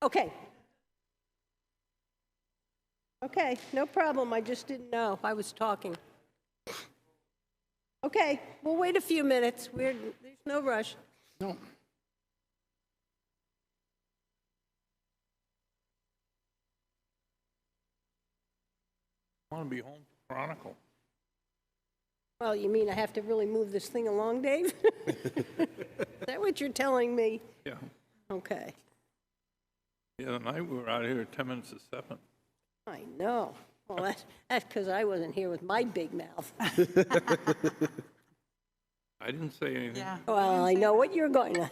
Okay. Okay, no problem. I just didn't know. I was talking. Okay, we'll wait a few minutes. There's no rush. No. I want to be home for Chronicle. Well, you mean I have to really move this thing along, Dave? Is that what you're telling me? Yeah. Okay. The other night, we were out here at 10 minutes to 7. I know. Well, that's because I wasn't here with my big mouth. I didn't say anything. Yeah. Well, I know what you're going to.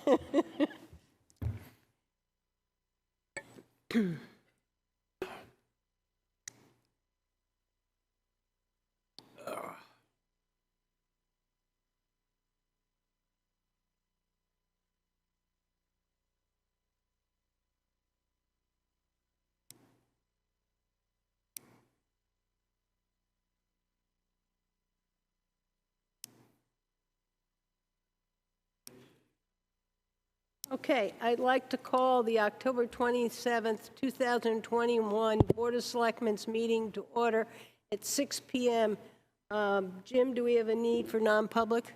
Okay, I'd like to call the October 27th, 2021 Board of Selectmen's meeting to order at 6 p.m. Jim, do we have a need for non-public?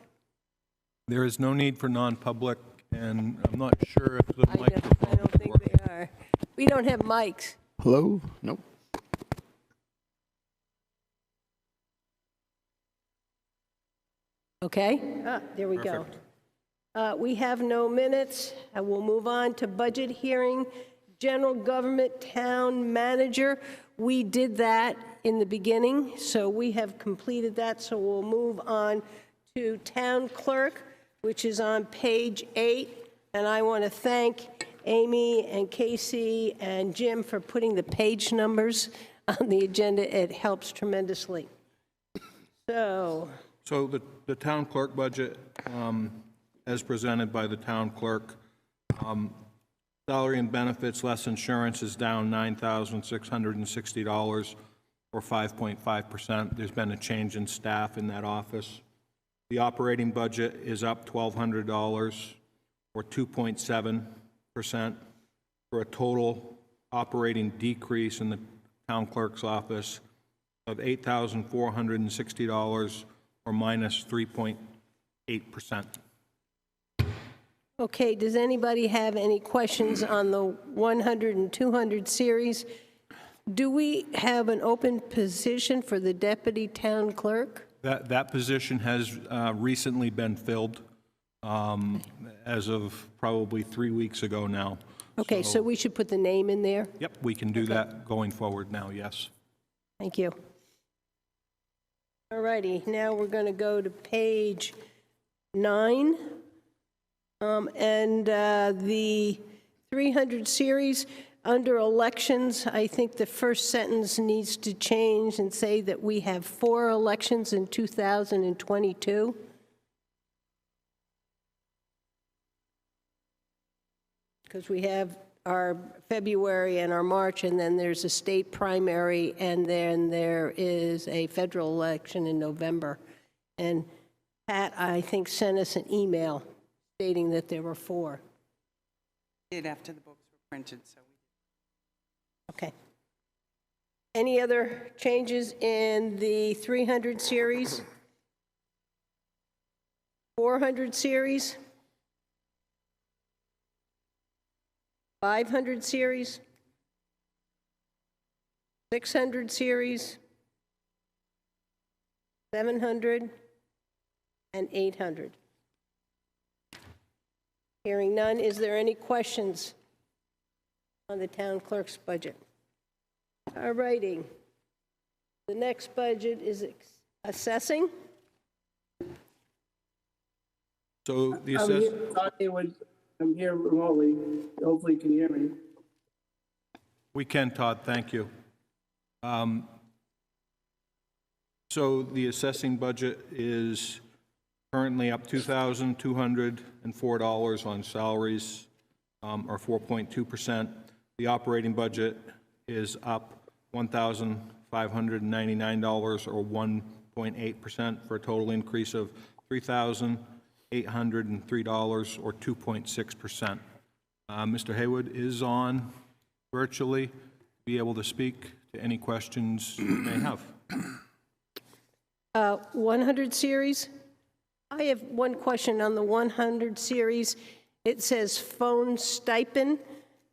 There is no need for non-public, and I'm not sure if the I microphone don't think works. they are. We don't have mics. Hello? Nope. Okay, there we go. We have no minutes. We'll move on to budget hearing, general government town manager. We did that in the beginning, so we have completed that. So we'll move on to town clerk, which is on page 8. And I want to thank Amy and Casey and Jim for putting the page numbers on the agenda. It helps tremendously. So the town clerk budget, as presented by the town clerk, salary and benefits less insurance is down $9,660, or 5.5%. There's been a change in staff in that office. The operating budget is up $1,200, or 2.7%, for a total operating decrease in the town clerk's office of $8,460, or minus 3.8%. okay, does anybody have any questions on the 100 and 200 series? Do we have an open position for the deputy town clerk? That position has recently been filled as of probably 3 weeks ago now. Okay, so we should put the name in there? Yep, we can do that going forward now, yes. Thank you. All righty, now we're going to go to page 9. The 300 series, under elections, I think the first sentence needs to change and say that we have 4 elections in 2022. Because we have our February and our March, and then there's a state primary, and then there is a federal election in November. And Pat, I think, sent us an email stating that there were 4. Did after the books were printed, so. Okay. Any other changes in the 300 series? 400 series? 500 series? 600 series? 700? And 800? Hearing none, is there any questions on the town clerk's budget? All righty. The next budget is assessing. So the I'm here remotely. Hopefully you can hear me. We can, Todd, thank you. So the assessing budget is currently up $2,204 on salaries, or 4.2%. The operating budget is up $1,599, or 1.8%, for a total increase of $3,803, or 2.6%. Mr. Haywood is on. virtually, be able to speak to any questions you may have. 100 series? I have one question on the 100 series. It says phone stipend.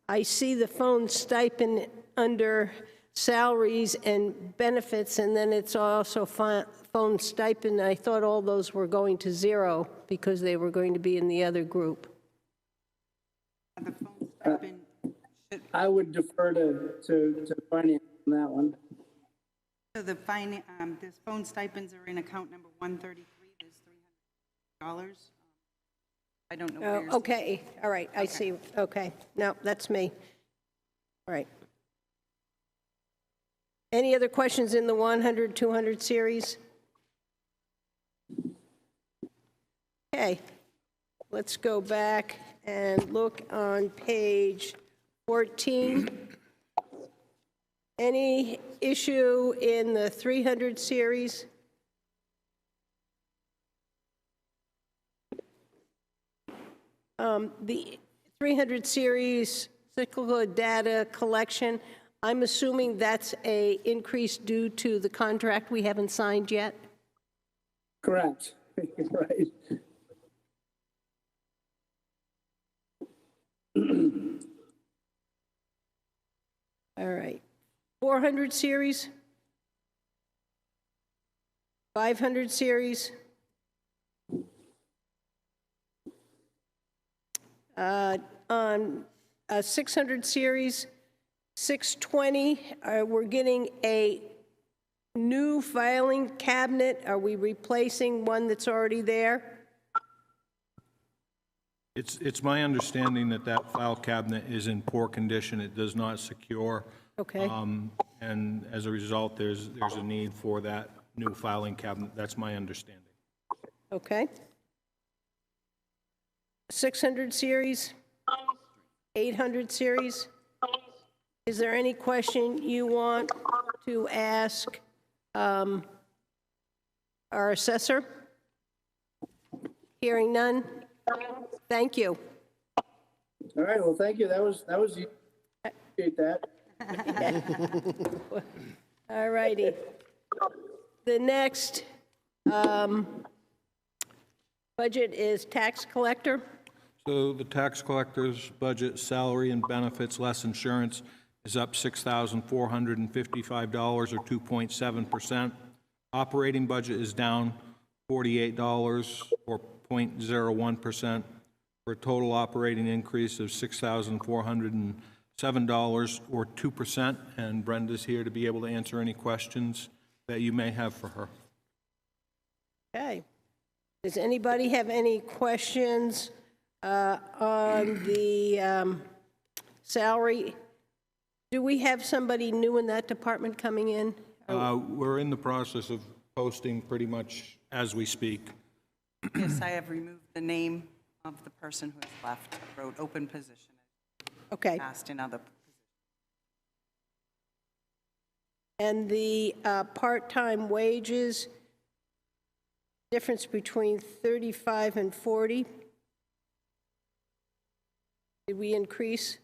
I see the phone stipend under salaries and benefits, and then it's also phone stipend. I thought all those were going to zero because they were going to be in the other group. The phone stipend should, I would defer to finance on that one. so the this phone stipends are in account number 133, there's $300. I don't know where. Oh, okay, all right, I see, okay. No, that's me. All right. Any other questions in the 100, 200 series? Okay, let's go back and look on page 14. Any issue in the 300 series? The 300 series cyclical data collection, I'm assuming that's a increase due to the contract we haven't signed yet? Correct. Right. All right. 400 series? 500 series? On a 600 series, 620, we're getting a new filing cabinet. Are we replacing one that's already there? It's my understanding that that file cabinet is in poor condition. It does not secure. Okay. And as a result, there's a need for that new filing cabinet. That's my understanding. Okay. 600 series? 800 series? Is there any question you want to ask our assessor? Hearing none? Thank you. All right, well, thank you. That was you. Appreciate that. All righty. The next budget is tax collector. So the tax collector's budget, salary and benefits less insurance, is up $6,455 or 2.7%. Operating budget is down $48 or 0.01%, for a total operating increase of $6,407 or 2%. And Brenda's here to be able to answer any questions that you may have for her. Okay. Does anybody have any questions on the salary? Do we have somebody new in that department coming in? We're in the process of posting pretty much as we speak. Yes, I have removed the name of the person who has left, wrote open position, Okay. asked in other positions. And the part-time wages, difference between 35 and 40? Did we increase?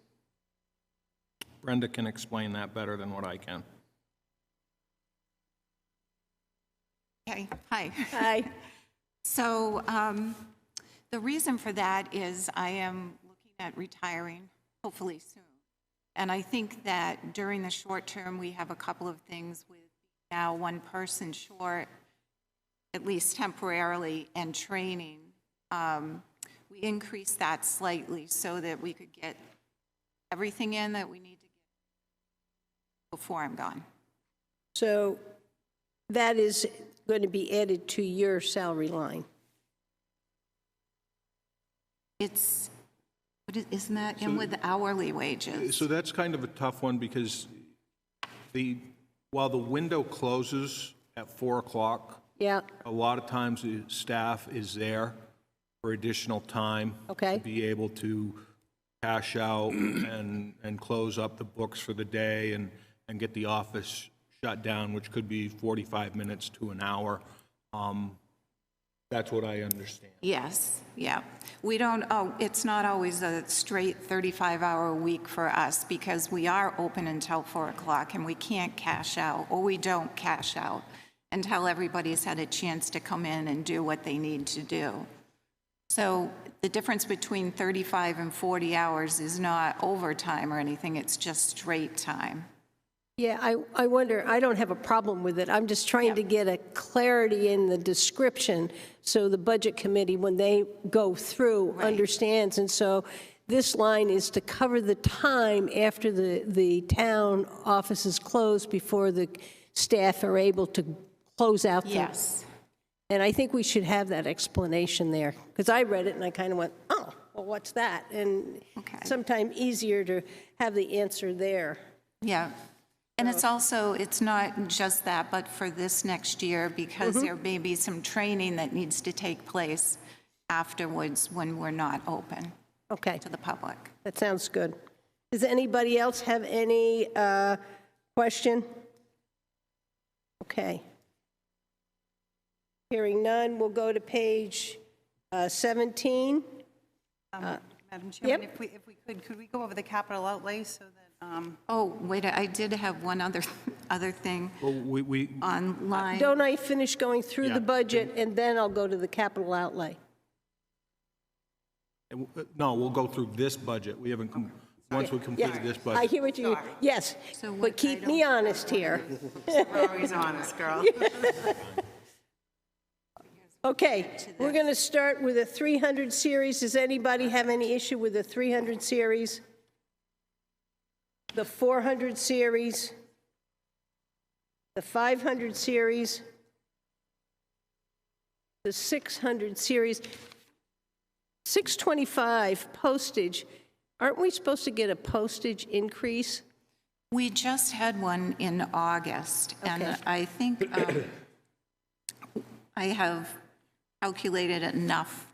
Brenda can explain that better than what I can. Okay, hi. Hi. So the reason for that is I am looking at retiring, hopefully soon. And I think that during the short term, we have a couple of things with now one person short, at least temporarily, and training. We increased that slightly so that we could get everything in that we need to get before I'm gone. So that is going to be added to your salary line. It's, isn't that in with the hourly wages? So that's kind of a tough one because while the window closes at 4 o'clock, Yeah, a lot of times the staff is there for additional time. Okay. To be able to cash out and close up the books for the day and get the office shut down, which could be 45 minutes to an hour. That's what I understand. Yes, yeah. We don't, oh, it's not always a straight 35-hour week for us because we are open until 4 o'clock and we can't cash out, or we don't cash out until everybody's had a chance to come in and do what they need to do. So the difference between 35 and 40 hours is not overtime or anything, it's just straight time. Yeah, I wonder, I don't have a problem with it. I'm just trying to get a clarity in the description so the Budget Committee, when they go through, understands. And so this line is to cover the time after the town office is closed before the staff are able to close out the... Yes. And I think we should have that explanation there, because I read it and I kind of went, oh, well, what's that? And sometimes easier to have the answer there. Yeah. And it's also, it's not just that, but for this next year, because there may be some training that needs to take place afterwards when we're not open Okay, to the public. that sounds good. Does anybody else have any question? Okay. Hearing none, we'll go to page 17. Madam Chairman, Yep. if we could we go over the capital outlay so that, Oh, wait, I did have one other thing Well, we online. Don't I finish going through Yeah. the budget, and then I'll go to the capital outlay? no, we'll go through this budget. We haven't, once we completed this budget. I hear what you, yes, So but what keep me item? honest here. we're always honest, girl. Okay, we're going to start with a 300 series. Does anybody have any issue with the 300 series? The 400 series? The 500 series? The 600 series? 625 postage. Aren't we supposed to get a postage increase? We just had one in August, and Okay. I think I have calculated enough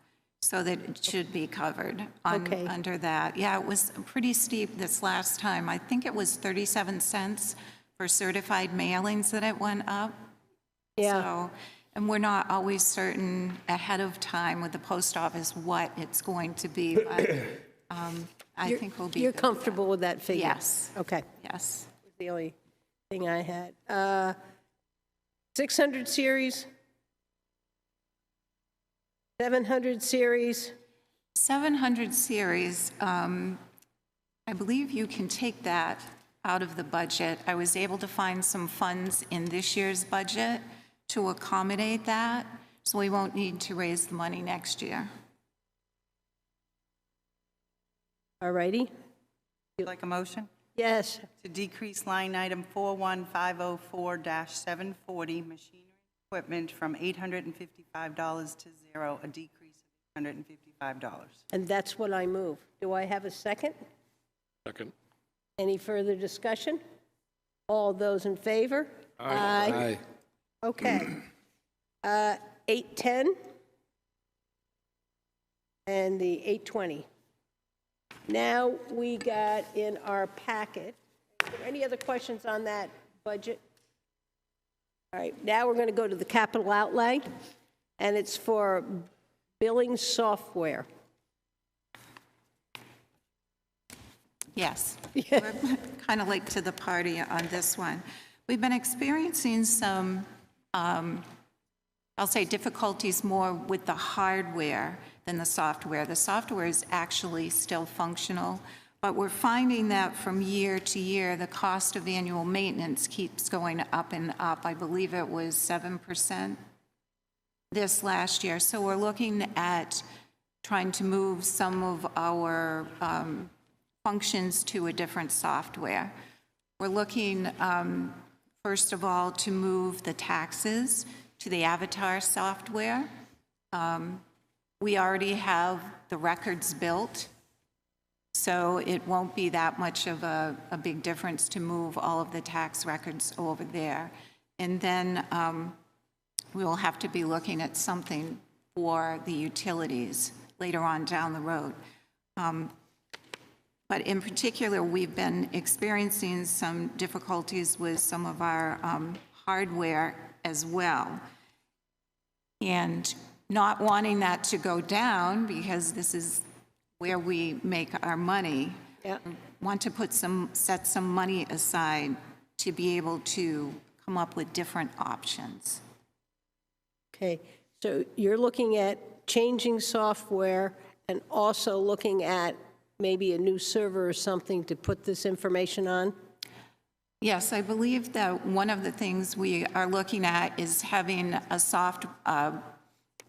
so that it should be covered Okay. under that. Yeah, it was pretty steep this last time. I think it was 37 cents for certified mailings that it went up. Yeah. So, and we're not always certain ahead of time with the post office what it's going to be, but I think we'll be You're good with comfortable with that figure? Yes. Okay. that. Yes. The only thing I had. 600 series? 700 series? 700 series, I believe you can take that out of the budget. I was able to find some funds in this year's budget to accommodate that, so we won't need to raise the money next year. All righty? Like a motion? Yes. To decrease line item 41504-740, machinery and equipment, from $855 to zero, a decrease of $855. And that's what I move. Do I have a second? Second. Any further discussion? All those in favor? Aye. Okay. 810 and the 820. Now we got in our packet, are there any other questions on that budget? All right, now we're going to go to the capital outlay, and it's for billing software. Yes. We're kind of late to the party on this one. We've been experiencing some, I'll say, difficulties more with the hardware than the software. The software is actually still functional, but we're finding that from year to year, the cost of annual maintenance keeps going up and up. I believe it was 7% this last year. So we're looking at trying to move some of our functions to a different software. We're looking, first of all, to move the taxes to the Avatar software. We already have the records built, so it won't be that much of a big difference to move all of the tax records over there. And then we will have to be looking at something for the utilities later on down the road. But in particular, we've been experiencing some difficulties with some of our hardware as well. And not wanting that to go down, because this is where we make our money, Yeah. want to set some money aside to be able to come up with different options. Okay, so you're looking at changing software and also looking at maybe a new server or something to put this information on? Yes, I believe that one of the things we are looking at is having a soft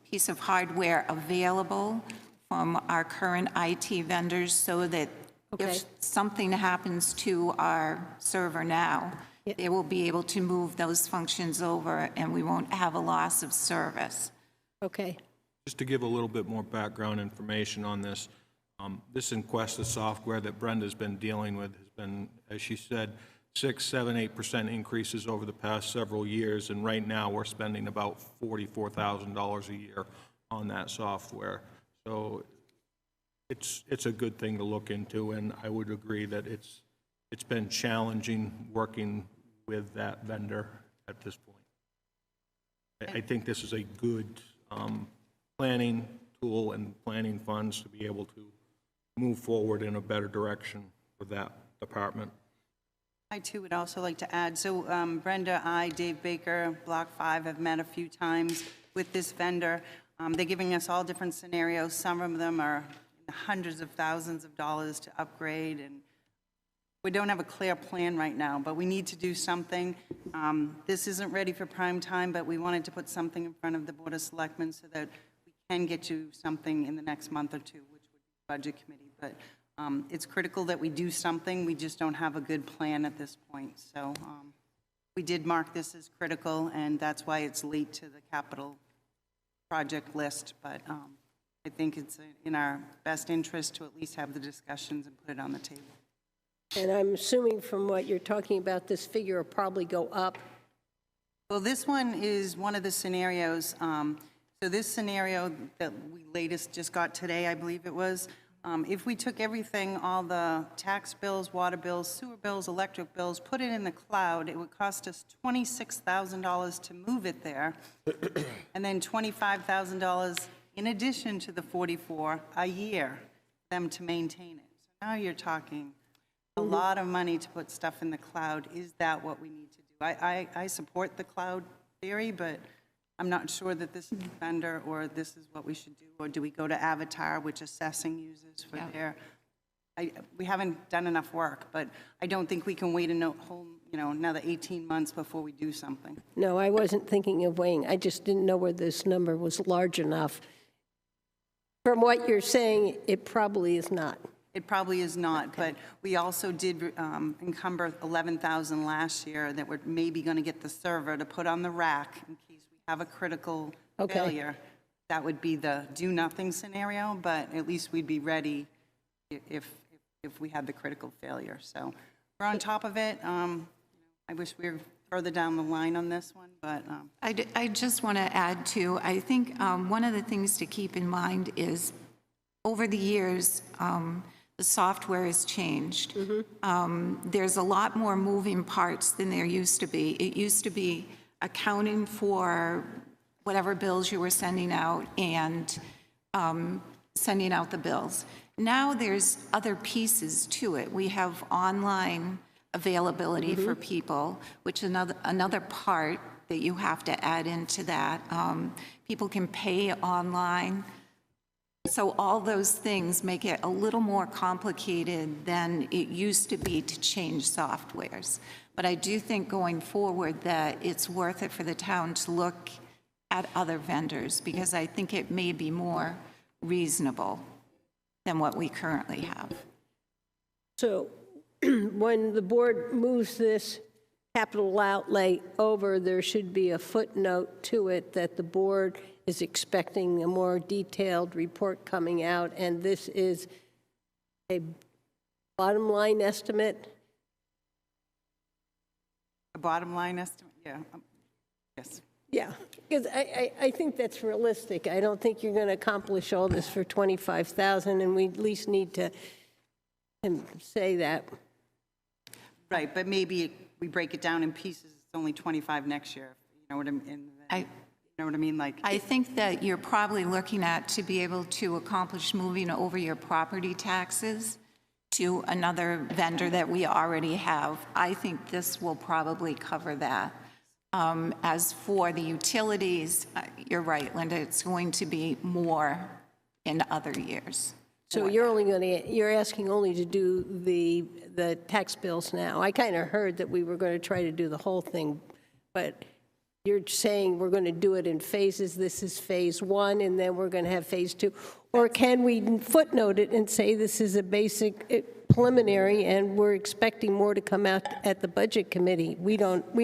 piece of hardware available from our current IT vendors, so that Okay. if something happens to our server now, Yeah. they will be able to move those functions over, and we won't have a loss of service. Okay, Just to give a little bit more background information on this, this Enquesta software that Brenda's been dealing with has been, as she said, 6, 7, 8% increases over the past several years, and right now we're spending about $44,000 a year on that software. So it's a good thing to look into, and I would agree that it's been challenging working with that vendor at this point. I think this is a good planning tool and planning funds to be able to move forward in a better direction with that department. I too would also like to add, so Brenda, Dave Baker, Block 5 have met a few times with this vendor. They're giving us all different scenarios. Some of them are hundreds of thousands of dollars to upgrade, and we don't have a clear plan right now, but we need to do something. This isn't ready for prime time, but we wanted to put something in front of the Board of Selectmen so that we can get you something in the next month or two, which would be Budget Committee. But it's critical that we do something. We just don't have a good plan at this point. So we did mark this as critical, and that's why it's late to the capital project list. But I think it's in our best interest to at least have the discussions and put it on the table. and I'm assuming from what you're talking about, this figure will probably go up. Well, this one is one of the scenarios. So this scenario that we latest just got today, I believe it was, if we took everything, all the tax bills, water bills, sewer bills, electric bills, put it in the cloud, it would cost us $26,000 to move it there, and then $25,000 in addition to the 44 a year for them to maintain it. So now you're talking a lot of money to put stuff in the cloud. Is that what we need to do? I support the cloud theory, but I'm not sure that this is the vendor or this is what we should do. Or do we go to Avatar, which assessing uses for their, we haven't done enough work, but I don't think we can wait a whole, another 18 months before we do something. No, I wasn't thinking of weighing. I just didn't know where this number was large enough. From what you're saying, it probably is not. It probably is not, but we also did encumber $11,000 last year that we're maybe going to get the server to put on the rack in case we have a critical failure. That would be the do-nothing scenario, but at least we'd be ready if we had the critical failure. So we're on top of it. I wish we were further down the line on this one, but... I just want to add, too, I think one of the things to keep in mind is over the years, the software has changed. There's a lot more moving parts than there used to be. It used to be accounting for whatever bills you were sending out and sending out the bills. Now there's other pieces to it. We have online availability for people, which is another part that you have to add into that. People can pay online. So all those things make it a little more complicated than it used to be to change softwares. But I do think going forward that it's worth it for the town to look at other vendors, because I think it may be more reasonable than what we currently have. So when the board moves this capital outlay over, there should be a footnote to it that the board is expecting a more detailed report coming out, and this is a bottom line estimate. A bottom line estimate, yeah. Yes. Yeah, because I think that's realistic. I don't think you're going to accomplish all this for $25,000, and we at least need to say that. Right, but maybe we break it down in pieces. It's only 25 next year. You know what I mean? know what I mean? Like, I think that you're probably looking at to be able to accomplish moving over your property taxes to another vendor that we already have. I think this will probably cover that. As for the utilities, you're right, Linda, it's going to be more in other years. So you're asking only to do the tax bills now. I kind of heard that we were going to try to do the whole thing, but you're saying we're going to do it in phases. This is phase one, and then we're going to have phase two. Or can we footnote it and say this is a basic preliminary, and we're expecting more to come out at the budget committee? We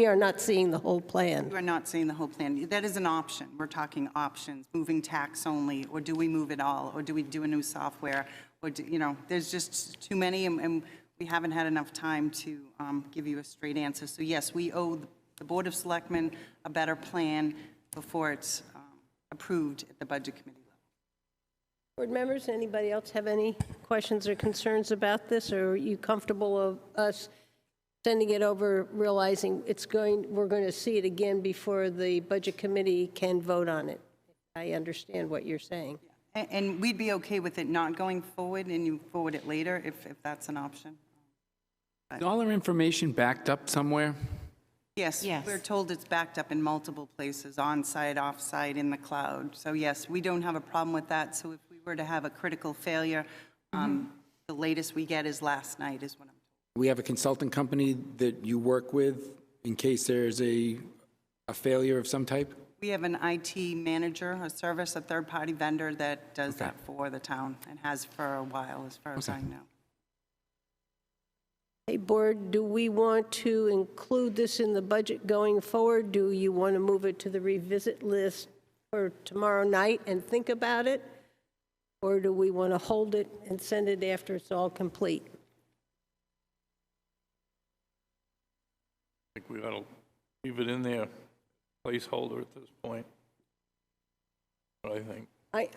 are not seeing the whole plan. we're not seeing the whole plan. That is an option. We're talking options, moving tax only, or do we move it all, or do we do a new software? Or, there's just too many, and we haven't had enough time to give you a straight answer. So yes, we owe the Board of Selectmen a better plan before it's approved at the budget committee level. Board members, anybody else have any questions or concerns about this? Or are you comfortable of us sending it over, realizing we're going to see it again before the budget committee can vote on it? I understand what you're saying. And we'd be okay with it not going forward and you forward it later if that's an option. Is all our information backed up somewhere? Yes, Yes. we're told it's backed up in multiple places, on-site, off-site, in the cloud. So yes, we don't have a problem with that. So if we were to have a critical failure, the latest we get is last night is what I'm told. We have a consulting company that you work with in case there's a failure of some type? We have an IT manager, a third-party vendor that does that for the town and has for a while, as far as I know. Hey, Board, do we want to include this in the budget going forward? Do you want to move it to the revisit list for tomorrow night and think about it? Or do we want to hold it and send it after it's all complete? I think we ought to leave it in there, placeholder at this point. What I think.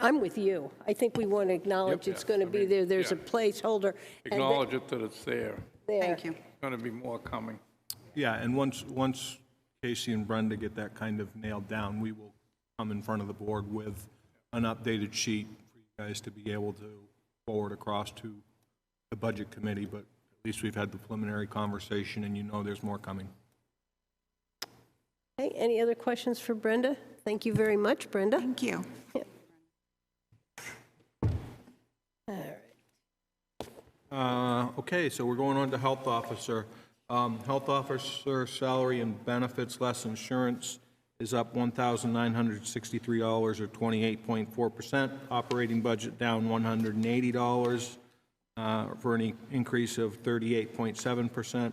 I'm with you. I think we want to acknowledge it's going to be there. There's a yeah. placeholder. and Acknowledge it that it's there. there. Thank you. There's going to be more coming. Yeah, and once Casey and Brenda get that kind of nailed down, we will come in front of the board with an updated sheet for you guys to be able to forward across to the budget committee, but at least we've had the preliminary conversation and there's more coming. Okay, any other questions for Brenda? Thank you very much, Brenda. Thank you. Okay, so we're going on to health officer. Health officer salary and benefits less insurance is up $1,963 or 28.4%. Operating budget down $180 for an increase of 38.7%.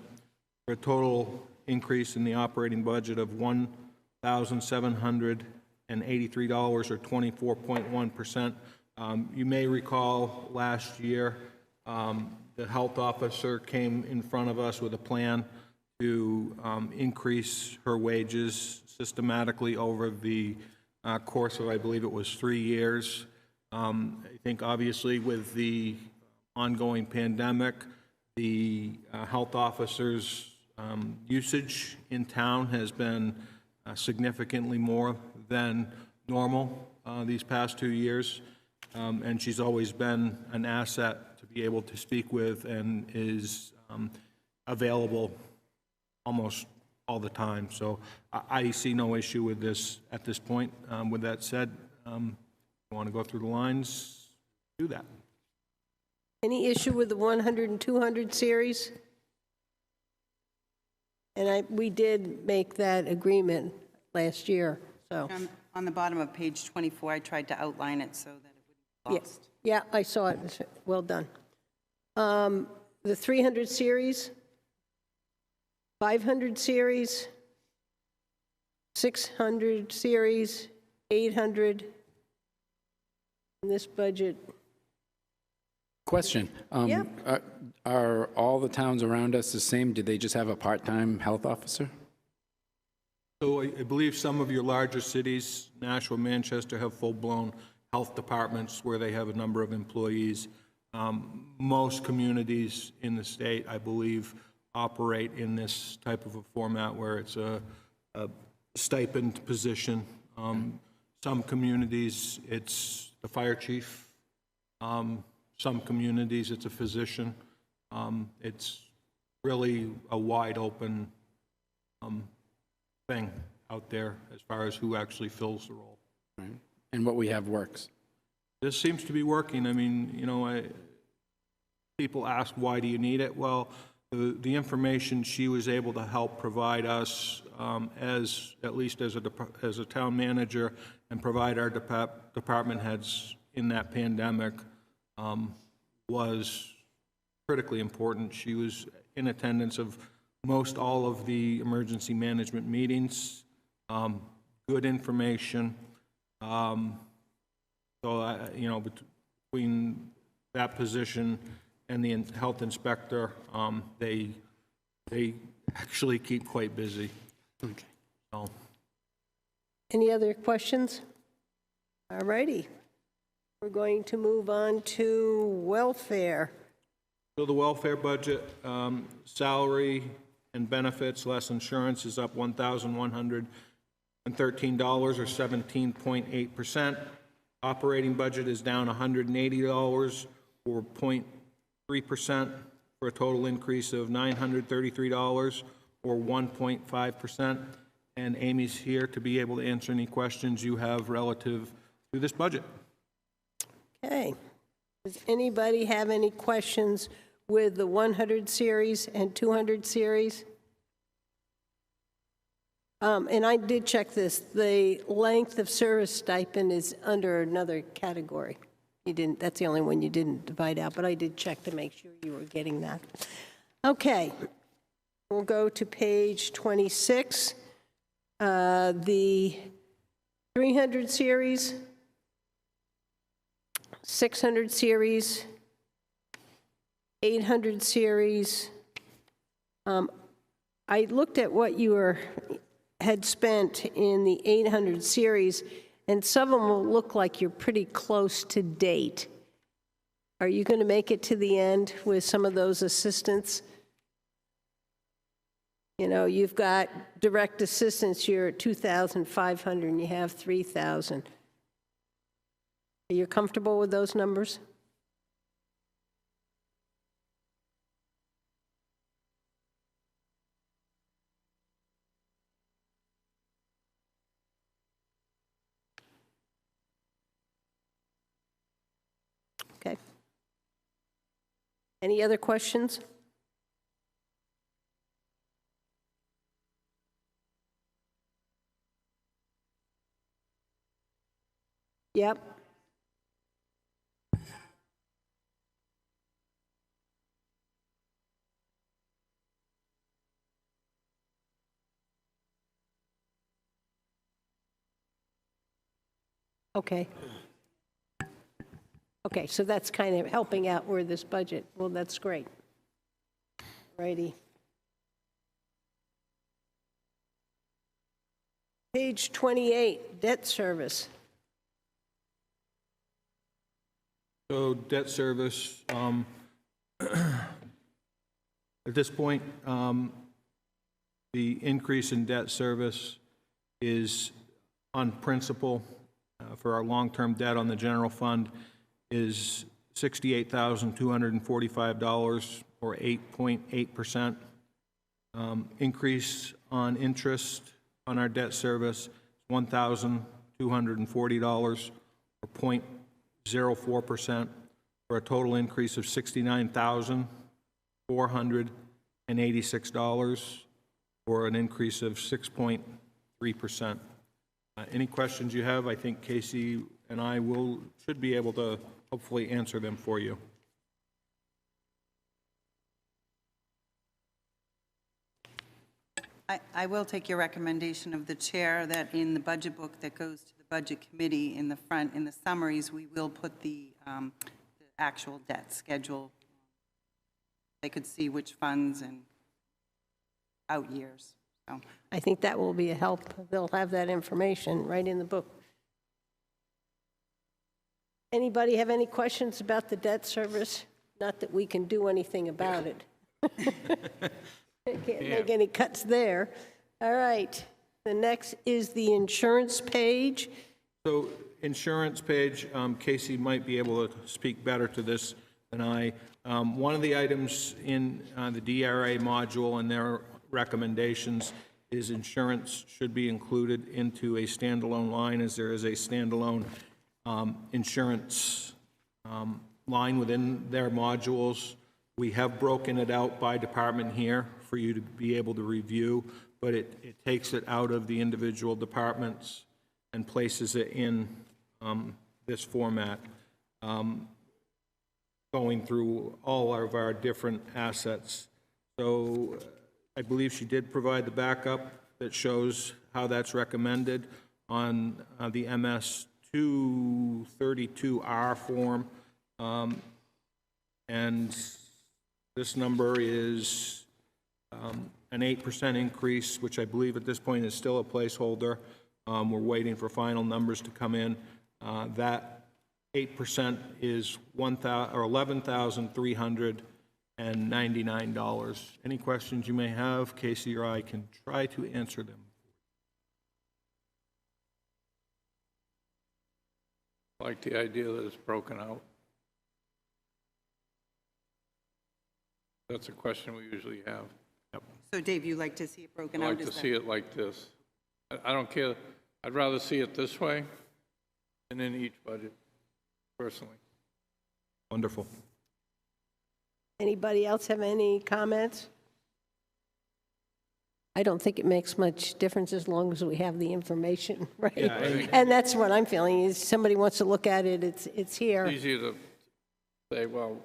For a total increase in the operating budget of $1,783 or 24.1%. You may recall last year, the health officer came in front of us with a plan to increase her wages systematically over the course of, I believe it was 3 years. I think obviously with the ongoing pandemic, the health officer's usage in town has been significantly more than normal these past 2 years. And she's always been an asset to be able to speak with and is available almost all the time. So I see no issue with this at this point. With that said, you want to go through the lines, do that. Any issue with the 100 and 200 series? And we did make that agreement last year, so. On the bottom of page 24, I tried to outline it so that it wouldn't be lost. Yeah, I saw it. Well done. The 300 series, 500 series, 600 series, 800 in this budget. Question. Yep. Are all the towns around us the same? Do they just have a part-time health officer? So I believe some of your larger cities, Nashua, Manchester, have full-blown health departments where they have a number of employees. Most communities in the state, I believe, operate in this type of a format where it's a stipend position Some communities, it's the fire chief. Some communities, it's a physician. It's really a wide open thing out there as far as who actually fills the role. Right. And what we have works. This seems to be working. I mean, you know, people ask, why do you need it? Well, the information she was able to help provide us at least as a town manager and provide our department heads in that pandemic was critically important. She was in attendance of most all of the emergency management meetings, good information. So, you know, between that position and the health inspector, they actually keep quite busy. Okay. So. Any other questions? All righty. We're going to move on to welfare. So the welfare budget, salary and benefits less insurance is up $1,113 or 17.8%. Operating budget is down $180 or 0.3% for a total increase of $933 or 1.5%. And Amy's here to be able to answer any questions you have relative to this budget. Okay. Does anybody have any questions with the 100 series and 200 series? And I did check this. The length of service stipend is under another category. You didn't, that's the only one you didn't divide out, but I did check to make sure you were getting that. Okay. We'll go to page 26. The 300 series, 600 series, 800 series. I looked at what you had spent in the 800 series, and some of them will look like you're pretty close to date. Are you going to make it to the end with some of those assistants? You know, you've got direct assistants, you're at 2,500 and you have 3,000. Are you comfortable with those numbers? Okay. Any other questions? Yep. Okay. Okay, so that's kind of helping out where this budget, well, that's great. Righty. Page 28, debt service. So debt service, at this point, the increase in debt service is on principal for our long-term debt on the general fund is $68,245 or 8.8%. Increase on interest on our debt service, $1,240 or 0.04% for a total increase of $69,486 or an increase of 6.3%. Any questions you have, I think Casey and I should be able to hopefully answer them for you. I will take your recommendation of the chair that in the budget book that goes to the budget committee in the front, in the summaries, we will put the actual debt schedule. They could see which funds and out years. So. I think that will be a help. They'll have that information right in the book. Anybody have any questions about the debt service? Not that we can do anything about it. Can't make any cuts there. All right. The next is the insurance page. So insurance page, Casey might be able to speak better to this than I. One of the items in the DRA module and their recommendations is insurance should be included into a standalone line, as there is a standalone insurance line within their modules. We have broken it out by department here for you to be able to review, but it takes it out of the individual departments and places it in this format, going through all of our different assets. So I believe she did provide the backup that shows how that's recommended on the MS 232R form. And this number is an 8% increase, which I believe at this point is still a placeholder. We're waiting for final numbers to come in. That 8% is $11,399. Any questions you may have, Casey or I can try to answer them. I like the idea that it's broken out. That's a question we usually have. So Dave, you like to see it broken I out? like to see it like this. I don't care. I'd rather see it this way than in each budget, personally. Wonderful. Anybody else have any comments? I don't think it makes much difference as long as we have the information, right? Yeah, And that's what I'm feeling, is somebody wants to look at it, it's here. It's easier to say, well,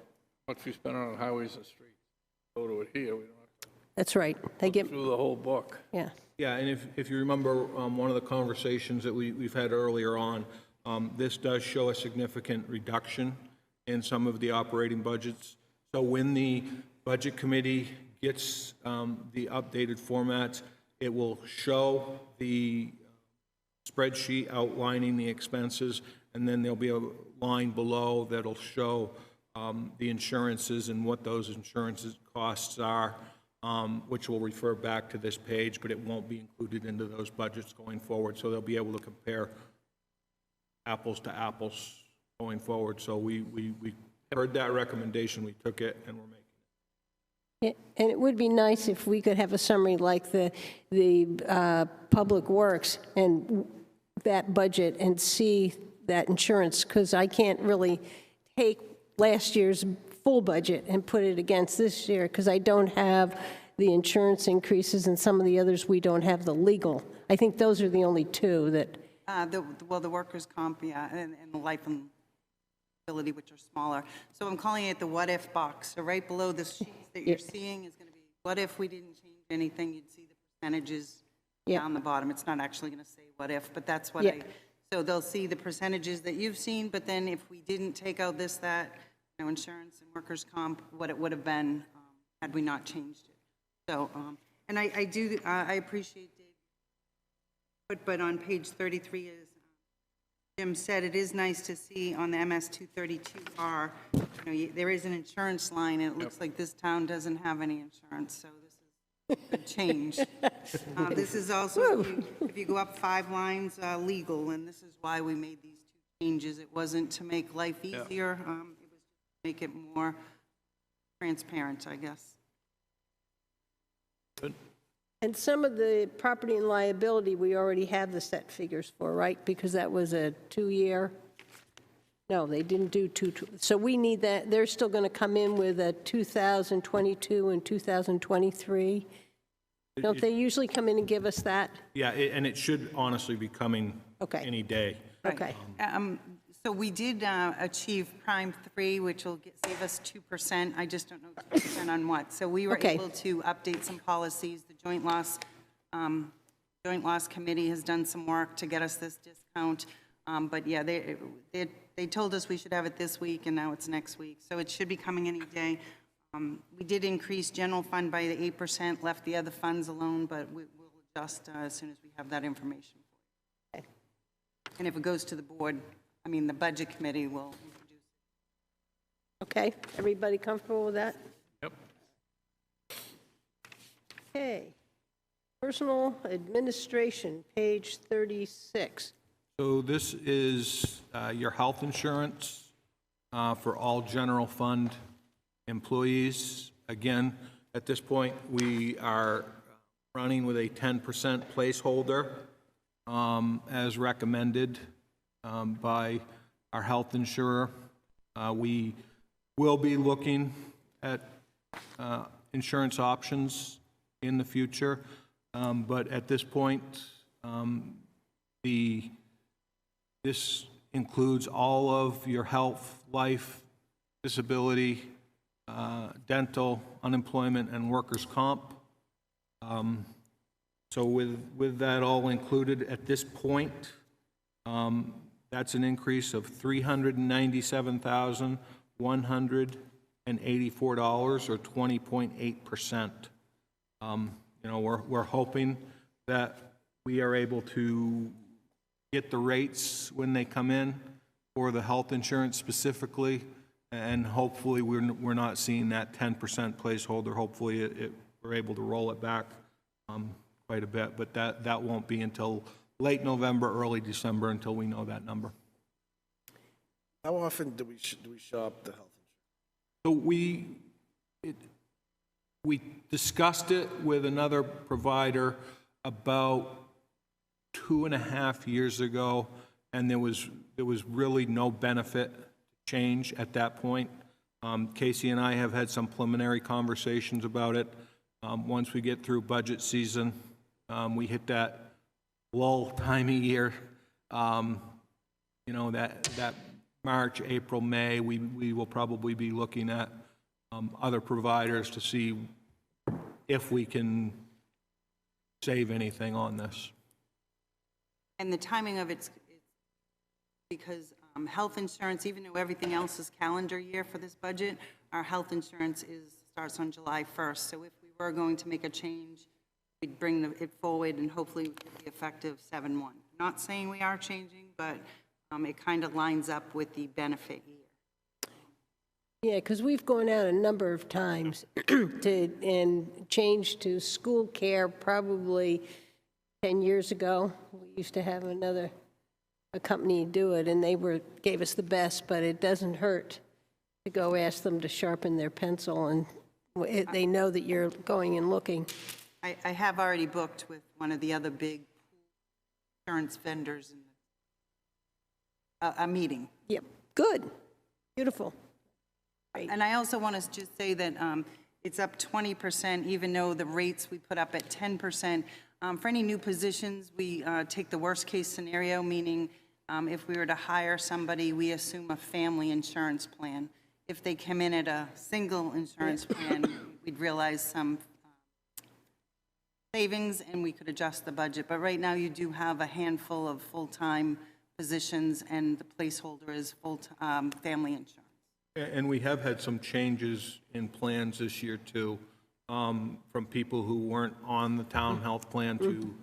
what we spend on highways and streets, go to it here. We don't have to That's right. They go get, through the whole book. yeah. Yeah, and if you remember one of the conversations that we've had earlier on, this does show a significant reduction in some of the operating budgets. So when the Budget Committee gets the updated formats, it will show the spreadsheet outlining the expenses, and then there'll be a line below that'll show the insurances and what those insurances costs are, which will refer back to this page, but it won't be included into those budgets going forward. So they'll be able to compare apples to apples going forward. So we heard that recommendation, we took it, and we're making it. And it would be nice if we could have a summary like the Public Works and that budget and see that insurance, because I can't really take last year's full budget and put it against this year, because I don't have the insurance increases, and some of the others we don't have the legal. I think those are the only two that, Well, the workers' comp, yeah, and the life and ability, which are smaller. So I'm calling it the what-if box. So right below the sheets that you're seeing is going to be, what if we didn't change anything? You'd see the percentages down the bottom. It's not actually going to say what if, but that's what so they'll see the percentages that you've seen, but then if we didn't take out this, that, insurance and workers' comp, what it would have been had we not changed it. So, and I appreciate Dave, but on page 33, as Jim said, it is nice to see on the MS 232R, there is an insurance line, and it looks like this town doesn't have any insurance, so this is a change. This is also, if you go up 5 lines, legal, and this is why we made these 2 changes. It wasn't to make life easier, it was to make it more transparent, I guess. Good. and some of the property and liability, we already have the set figures for, right? Because that was a 2-year, no, they didn't do 2, so we need that, they're still going to come in with a 2022 and 2023. Don't they usually come in and give us that? Yeah, and it should honestly be coming any day. Okay. So we did achieve prime 3, which will save us 2%. I just don't know 2% on what. So we were able to update some policies. The Joint Loss Committee has done some work to get us this discount. But yeah, they told us we should have it this week, and now it's next week. So it should be coming any day. We did increase general fund by the 8%, left the other funds alone, but we'll adjust as soon as we have that information. Okay. And if it goes to the board, the Budget Committee will introduce it. Okay, everybody comfortable with that? Yep. Okay. Personal administration, page 36. So this is your health insurance for all general fund employees. Again, at this point, we are running with a 10% placeholder as recommended by our health insurer. We will be looking at insurance options in the future, but at this point, this includes all of your health, life, disability, dental, unemployment, and workers' comp. So with that all included at this point, that's an increase of $397,184 or 20.8%. You know, we're hoping that we are able to get the rates when they come in for the health insurance specifically, and hopefully we're not seeing that 10% placeholder. Hopefully we're able to roll it back quite a bit, but that won't be until late November, early December until we know that number. How often do we shop the health insurance? So we discussed it with another provider about 2.5 years ago, and there was really no benefit change at that point. Casey and I have had some preliminary conversations about it. Once we get through budget season, we hit that lull time of year. You know, that March, April, May, we will probably be looking at other providers to see if we can save anything on this. And the timing of it's because health insurance, even though everything else is calendar year for this budget, our health insurance starts on July 1st. So if we were going to make a change, we'd bring it forward and hopefully it would be effective 7/1. Not saying we are changing, but it kind of lines up with the benefit year. Yeah, because we've gone out a number of times and changed to school care probably 10 years ago. We used to have a company do it, and they gave us the best, but it doesn't hurt to go ask them to sharpen their pencil, and they know that you're going and looking. I have already booked with one of the other big insurance vendors in a meeting. Yep, good, beautiful. Great. And I also want to just say that it's up 20%, even though the rates we put up at 10%. For any new positions, we take the worst-case scenario, meaning if we were to hire somebody, we assume a family insurance plan. If they come in at a single insurance plan, we'd realize some savings and we could adjust the budget. But right now, you do have a handful of full-time positions, and the placeholder is family insurance. And we have had some changes in plans this year, too, from people who weren't on the town health plan to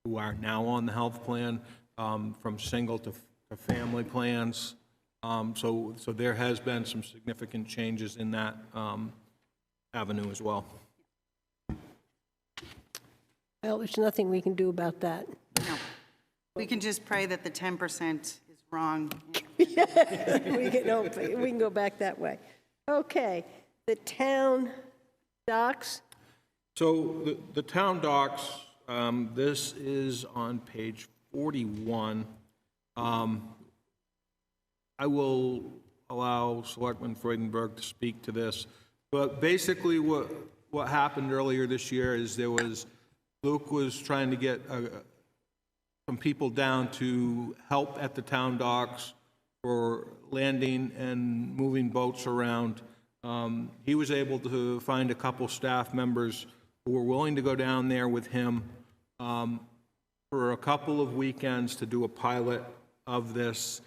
who are now on the health plan, from single to family plans. So there has been some significant changes in that avenue as well. Well, there's nothing we can do about that. No. We can just pray that the 10% is wrong. We can go back that way. Okay, the town docks. So the town docks, this is on page 41. I will allow Selectman Freudenberg to speak to this, but basically what happened earlier this year is Luke was trying to get some people down to help at the town docks for landing and moving boats around. He was able to find a couple staff members who were willing to go down there with him for a couple of weekends to do a pilot of this.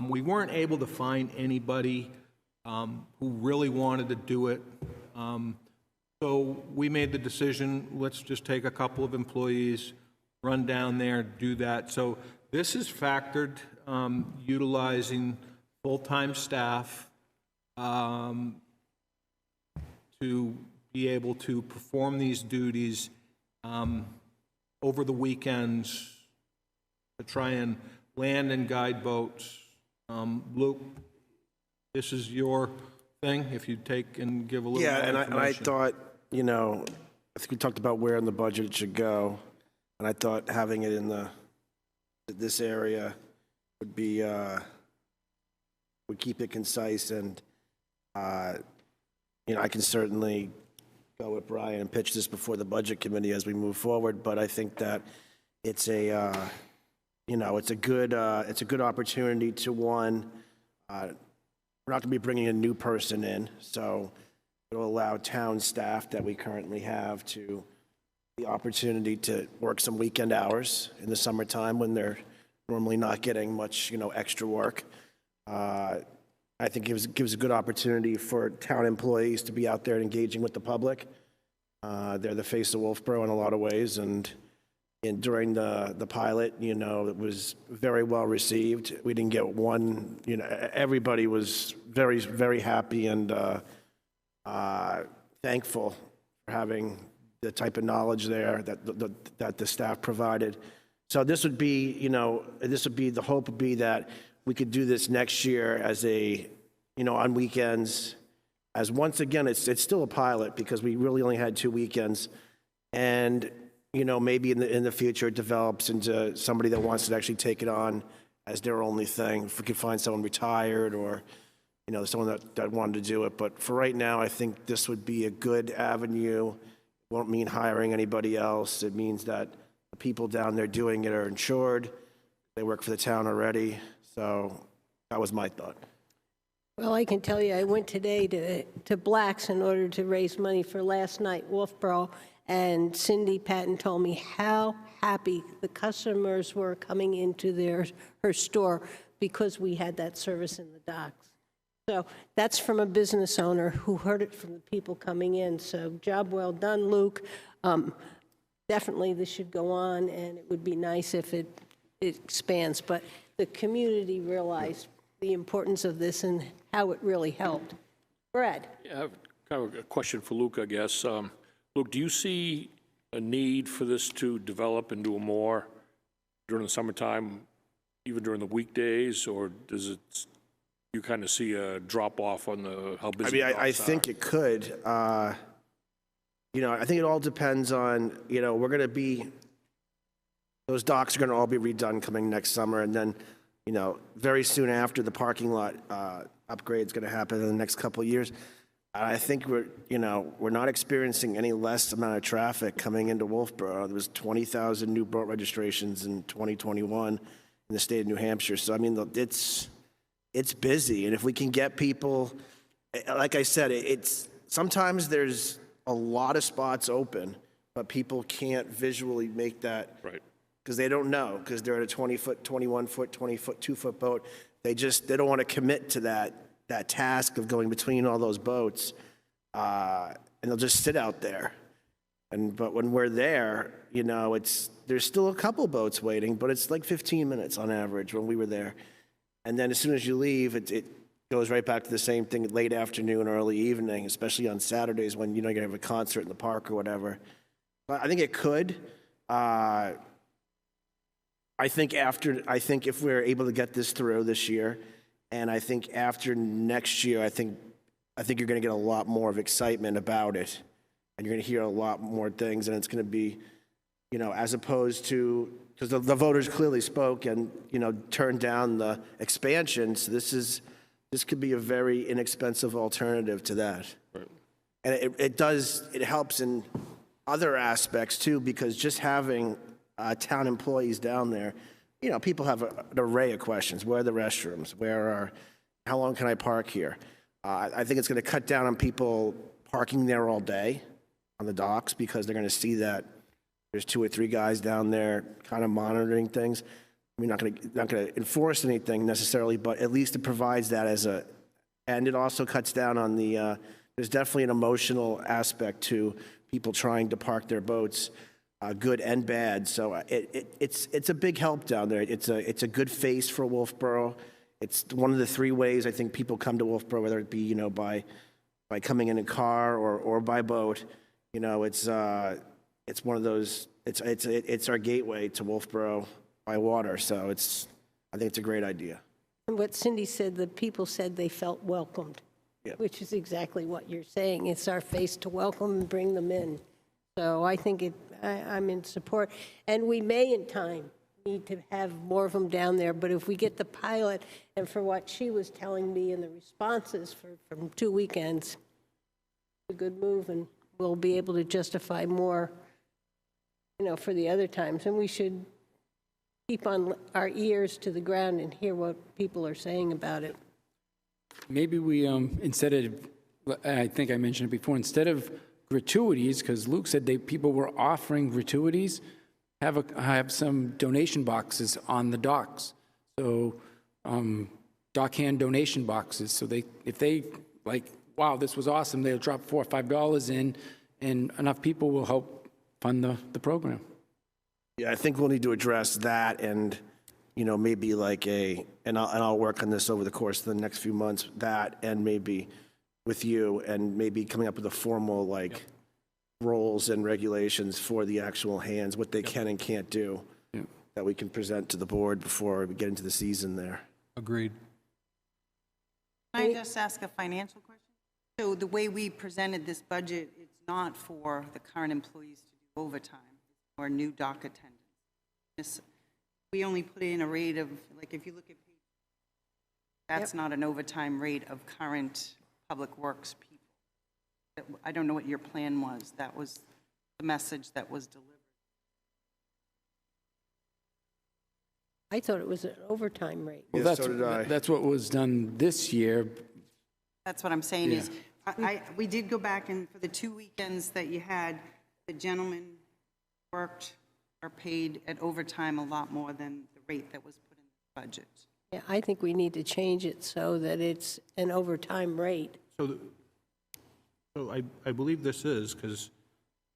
We weren't able to find anybody who really wanted to do it. So we made the decision, let's just take a couple of employees, run down there, do that. So this is factored, utilizing full-time staff to be able to perform these duties over the weekends to try and land and guide boats. Luke, this is your thing, if you take and give a little Yeah, more and I information. thought, I think we talked about where in the budget it should go, and I thought having it in this area would be, would keep it concise, and, I can certainly go with Brian and pitch this before the budget committee as we move forward, but I think that it's it's a good opportunity to, one, we're not gonna be bringing a new person in, so it'll allow town staff that we currently have to the opportunity to work some weekend hours in the summertime when they're normally not getting much, extra work. I think it gives a good opportunity for town employees to be out there engaging with the public. They're the face of Wolfeboro in a lot of ways, and during the pilot, it was very well received. We didn't get one, everybody was very, very happy and thankful for having the type of knowledge there that the staff provided. So this would be, the hope would be that we could do this next year as on weekends, as once again, it's still a pilot because we really only had 2 weekends. And, maybe in the future it develops into somebody that wants to actually take it on as their only thing. If we could find someone retired or, someone that wanted to do it. But for right now, I think this would be a good avenue. It won't mean hiring anybody else. It means that the people down there doing it are insured. They work for the town already. So that was my thought. Well, I can tell you, I went today to Black's in order to raise money for last night, Wolfeboro, and Cindy Patton told me how happy the customers were coming into her store because we had that service in the docks. So that's from a business owner who heard it from the people coming in. So job well done, Luke. Definitely this should go on, and it would be nice if it expands. But the community realized the importance of this and how it really helped. Brad? Yeah, I have kind of a question for Luke, I guess. Luke, do you see a need for this to develop and do more during the summertime, even during the weekdays, or does it, you kind of see a drop off on how busy I think it could. I think it all depends on, we're going to be, those docks are going to all be redone coming next summer, and then, very soon after, the parking lot upgrade is going to happen in the next couple of years. I think we're not experiencing any less amount of traffic coming into Wolfeboro. There was 20,000 new boat registrations in 2021 in the state of New Hampshire. So, it's busy. And if we can get people, like I said, sometimes there's a lot of spots open, but people can't visually make that. Right. Because they don't know, because they're at a 20-foot, 21-foot, 20-foot, 2-foot boat. They don't want to commit to that task of going between all those boats, and they'll just sit out there. But when we're there, there's still a couple boats waiting, but it's like 15 minutes on average when we were there. And then as soon as you leave, it goes right back to the same thing, late afternoon, early evening, especially on Saturdays when you're going to have a concert in the park or whatever. But I think it could. I think if we're able to get this through this year, and I think after next year, I think you're going to get a lot more of excitement about it, and you're going to hear a lot more things, and it's going to be, as opposed to, because the voters clearly spoke and turned down the expansion. So this could be a very inexpensive alternative to that. Right. And it helps in other aspects too, because just having town employees down there, people have an array of questions. Where are the restrooms? How long can I park here? I think it's going to cut down on people parking there all day on the docks, because they're going to see that there's 2 or 3 guys down there kind of monitoring things. We're not going to enforce anything necessarily, but at least it provides that and it also cuts down on there's definitely an emotional aspect to people trying to park their boats, good and bad. So it's a big help down there. It's a good face for Wolfeboro. It's one of the 3 ways I think people come to Wolfeboro, whether it be by coming in a car or by boat. it's one of those, it's our gateway to Wolfeboro by water, so I think it's a great idea. And what Cindy said, the people said they felt welcomed, Yeah. which is exactly what you're saying. It's our face to welcome and bring them in. So I think I'm in support. And we may in time need to have more of them down there, but if we get the pilot, and for what she was telling me in the responses from 2 weekends, it's a good move, and we'll be able to justify more, for the other times. And we should keep on our ears to the ground and hear what people are saying about it. Maybe we, instead of, I think I mentioned it before, instead of gratuities, because Luke said people were offering gratuities, have some donation boxes on the docks. So dockhand donation boxes. So if they like, wow, this was awesome, they'll drop $4 or $5 in, and enough people will help fund the program. Yeah, I think we'll need to address that and, maybe like and I'll work on this over the course of the next few months, that and maybe with you and maybe coming up with a formal rules and regulations for the actual hands, what they can and can't do that we can present to the board before we get into the season there. Agreed. Can I just ask a financial question? So the way we presented this budget, it's not for the current employees to do overtime or new dock attendants. We only put in a rate of, if you look at page, that's not an overtime rate of current public works people. I don't know what your plan was. That was the message that was delivered. I thought it was an overtime rate. Well, Yes, so did I. that's what was done this year. That's what I'm saying is, we did go back and for the 2 weekends that you had, the gentlemen worked or paid at overtime a lot more than the rate that was put in the budget. Yeah, I think we need to change it so that it's an overtime rate. So I believe this is, because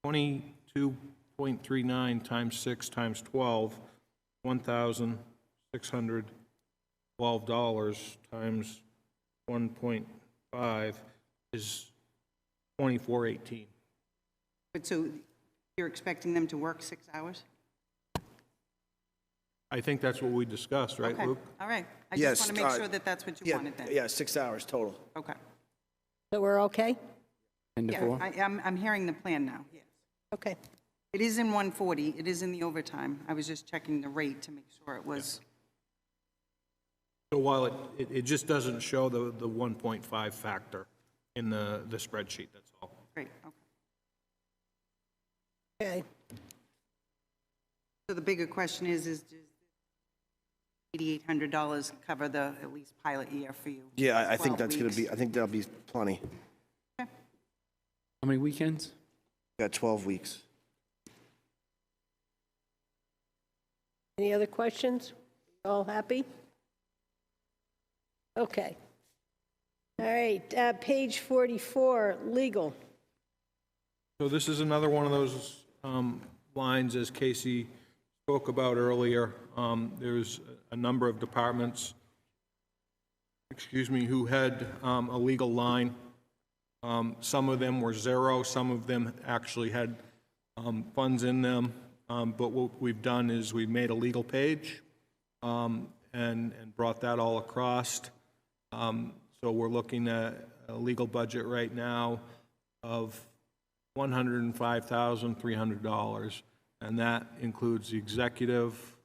22.39 times 6 times 12, $1,612 times 1.5 is 2418. But so you're expecting them to work 6 hours? I think that's what we discussed, right, Okay, Luke? all right. I Yes, just want to make sure that that's what you wanted then. Yeah, 6 hours total. Okay. So we're okay? 10 to 4. Yeah, I'm hearing the plan now, yes. Okay. It is in 140, it is in the overtime. I was just checking the rate to make sure it was, So while it just doesn't show the 1.5 factor in the spreadsheet, that's all. great, okay. Okay. So the bigger question is does $8,800 cover the at least pilot year for you? Yeah, I think 12 that's going to weeks? be, I think that'll be plenty. How many weekends? Got 12 weeks. Any other questions? All happy? Okay. All right, page 44, legal. So this is another one of those lines, as Casey spoke about earlier. There's a number of departments, who had a legal line. Some of them were zero, some of them actually had funds in them. But what we've done is we've made a legal page and brought that all across. So we're looking at a legal budget right now of $105,300, and that includes the executive,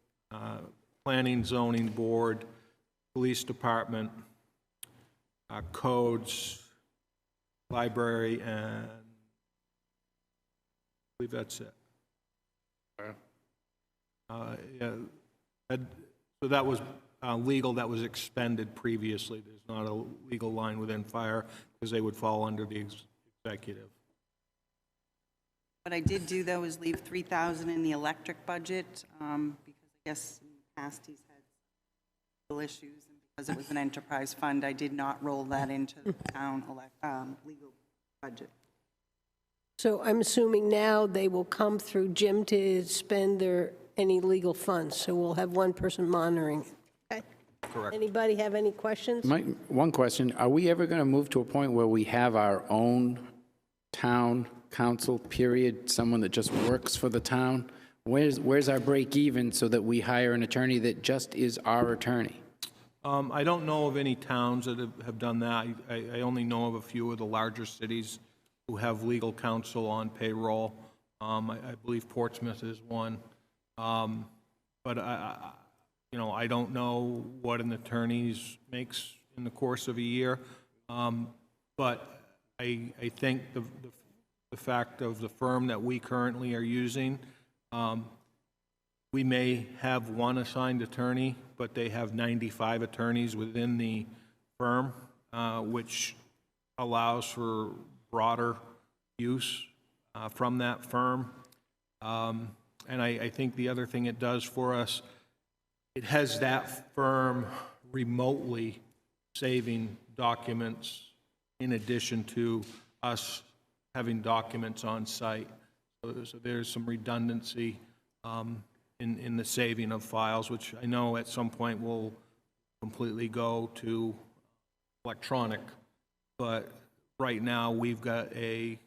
planning, zoning board, police department, codes, library, and I believe that's it. So that was legal that was expended previously. There's not a legal line within fire because they would fall under the executive. What I did do, though, is leave $3,000 in the electric budget, because I guess in the past he's had legal issues, and because it was an enterprise fund, I did not roll that into the town legal budget. So I'm assuming now they will come through Jim to spend any legal funds, so we'll have one person monitoring. Okay. Correct. Anybody have any questions? One question, are we ever going to move to a point where we have our own town counsel, period, someone that just works for the town? Where's our break even so that we hire an attorney that just is our attorney? I don't know of any towns that have done that. I only know of a few of the larger cities who have legal counsel on payroll. I believe Portsmouth is one. But I don't know what an attorney makes in the course of a year. But I think the fact of the firm that we currently are using, we may have one assigned attorney, but they have 95 attorneys within the firm, which allows for broader use from that firm. And I think the other thing it does for us, it has that firm remotely saving documents in addition to us having documents on site. So there's some redundancy in the saving of files, which I know at some point will completely go to electronic. But right now, we've got a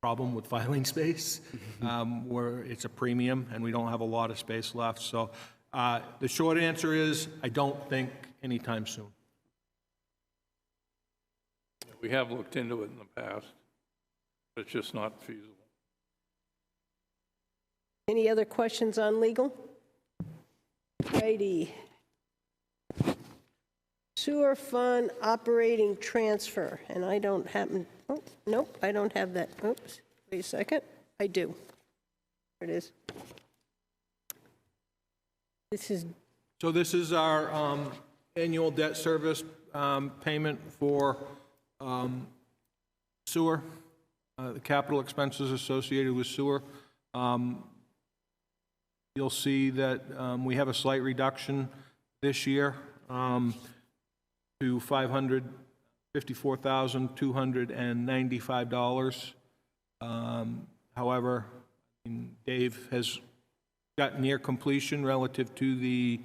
problem with filing space where it's a premium and we don't have a lot of space left. So the short answer is I don't think anytime soon. We have looked into it in the past, but it's just not feasible. Any other questions on legal? Righty. Sewer fund operating transfer, and I don't happen, oh, nope, I don't have that. Oops, wait a second. I do. There it is. This is our annual debt service payment for sewer, the capital expenses associated with sewer. You'll see that we have a slight reduction this year to $554,295. However, Dave has got near completion relative to the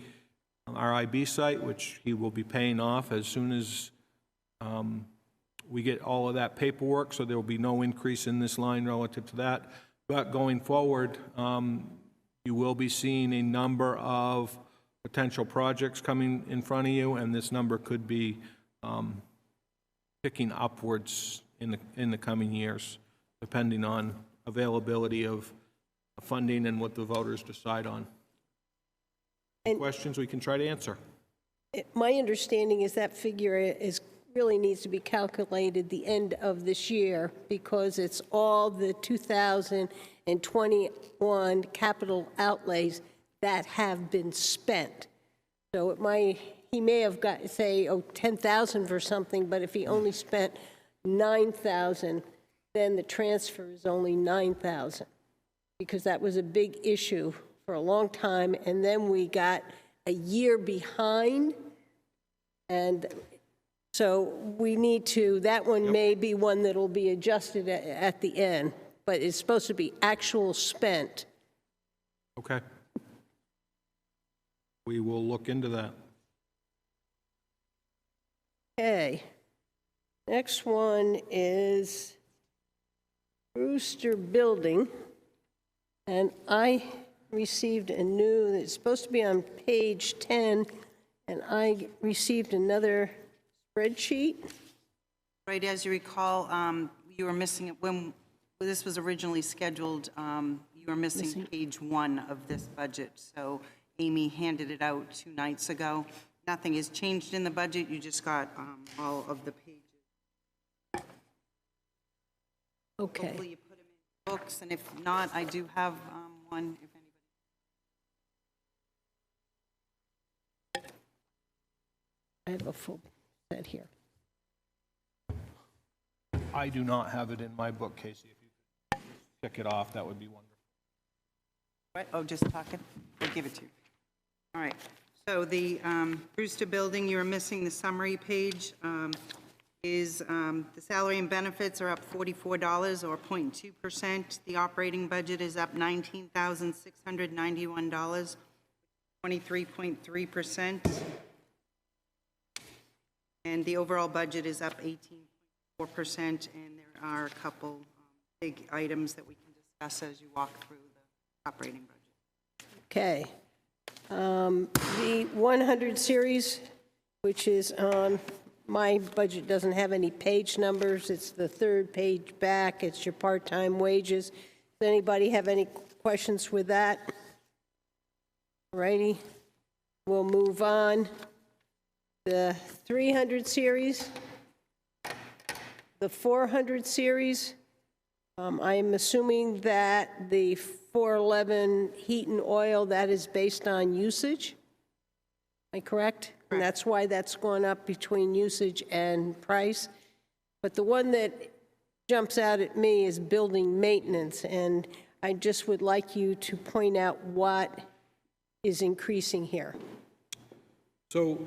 RIB site, which he will be paying off as soon as we get all of that paperwork, so there will be no increase in this line relative to that. But going forward, you will be seeing a number of potential projects coming in front of you, and this number could be picking upwards in the coming years, depending on availability of funding and what the voters decide on. Any questions we can try to answer? My understanding is that figure really needs to be calculated the end of this year because it's all the 2021 capital outlays that have been spent. So he may have got, say, 10,000 for something, but if he only spent 9,000, then the transfer is only 9,000 because that was a big issue for a long time, and then we got a year behind, and so we need to, that one may be one that'll be adjusted at the end, but it's supposed to be actual spent. Okay. We will look into that. Okay. Next one is Rooster Building, and I received it's supposed to be on page 10, and I received another spreadsheet. Right, as you recall, you were missing it when this was originally scheduled. You were missing page 1 of this budget. So Amy handed it out 2 nights ago. Nothing has changed in the budget. You just got all of the pages. Okay. Hopefully you put them in books, and if not, I do have one. If anybody. I have a full set here. I do not have it in my book, Casey. If you could check it off, that would be wonderful. What? Oh, just talking? I'll give it to you. All right. So the Rooster Building, you were missing the summary page, is the salary and benefits are up $44 or 0.2%. The operating budget is up $19,691, 23.3%. And the overall budget is up 18.4%, and there are a couple big items that we can discuss as you walk through the operating budget. Okay. The 100 series, which is on, my budget doesn't have any page numbers. It's the third page back. It's your part-time wages. Does anybody have any questions with that? Righty. We'll move on. The 300 series, the 400 series, I'm assuming that the 411 heat and oil, that is based on usage? Am I correct? And that's why that's gone up between usage and price. But the one that jumps out at me is building maintenance, and I just would like you to point out what is increasing here. So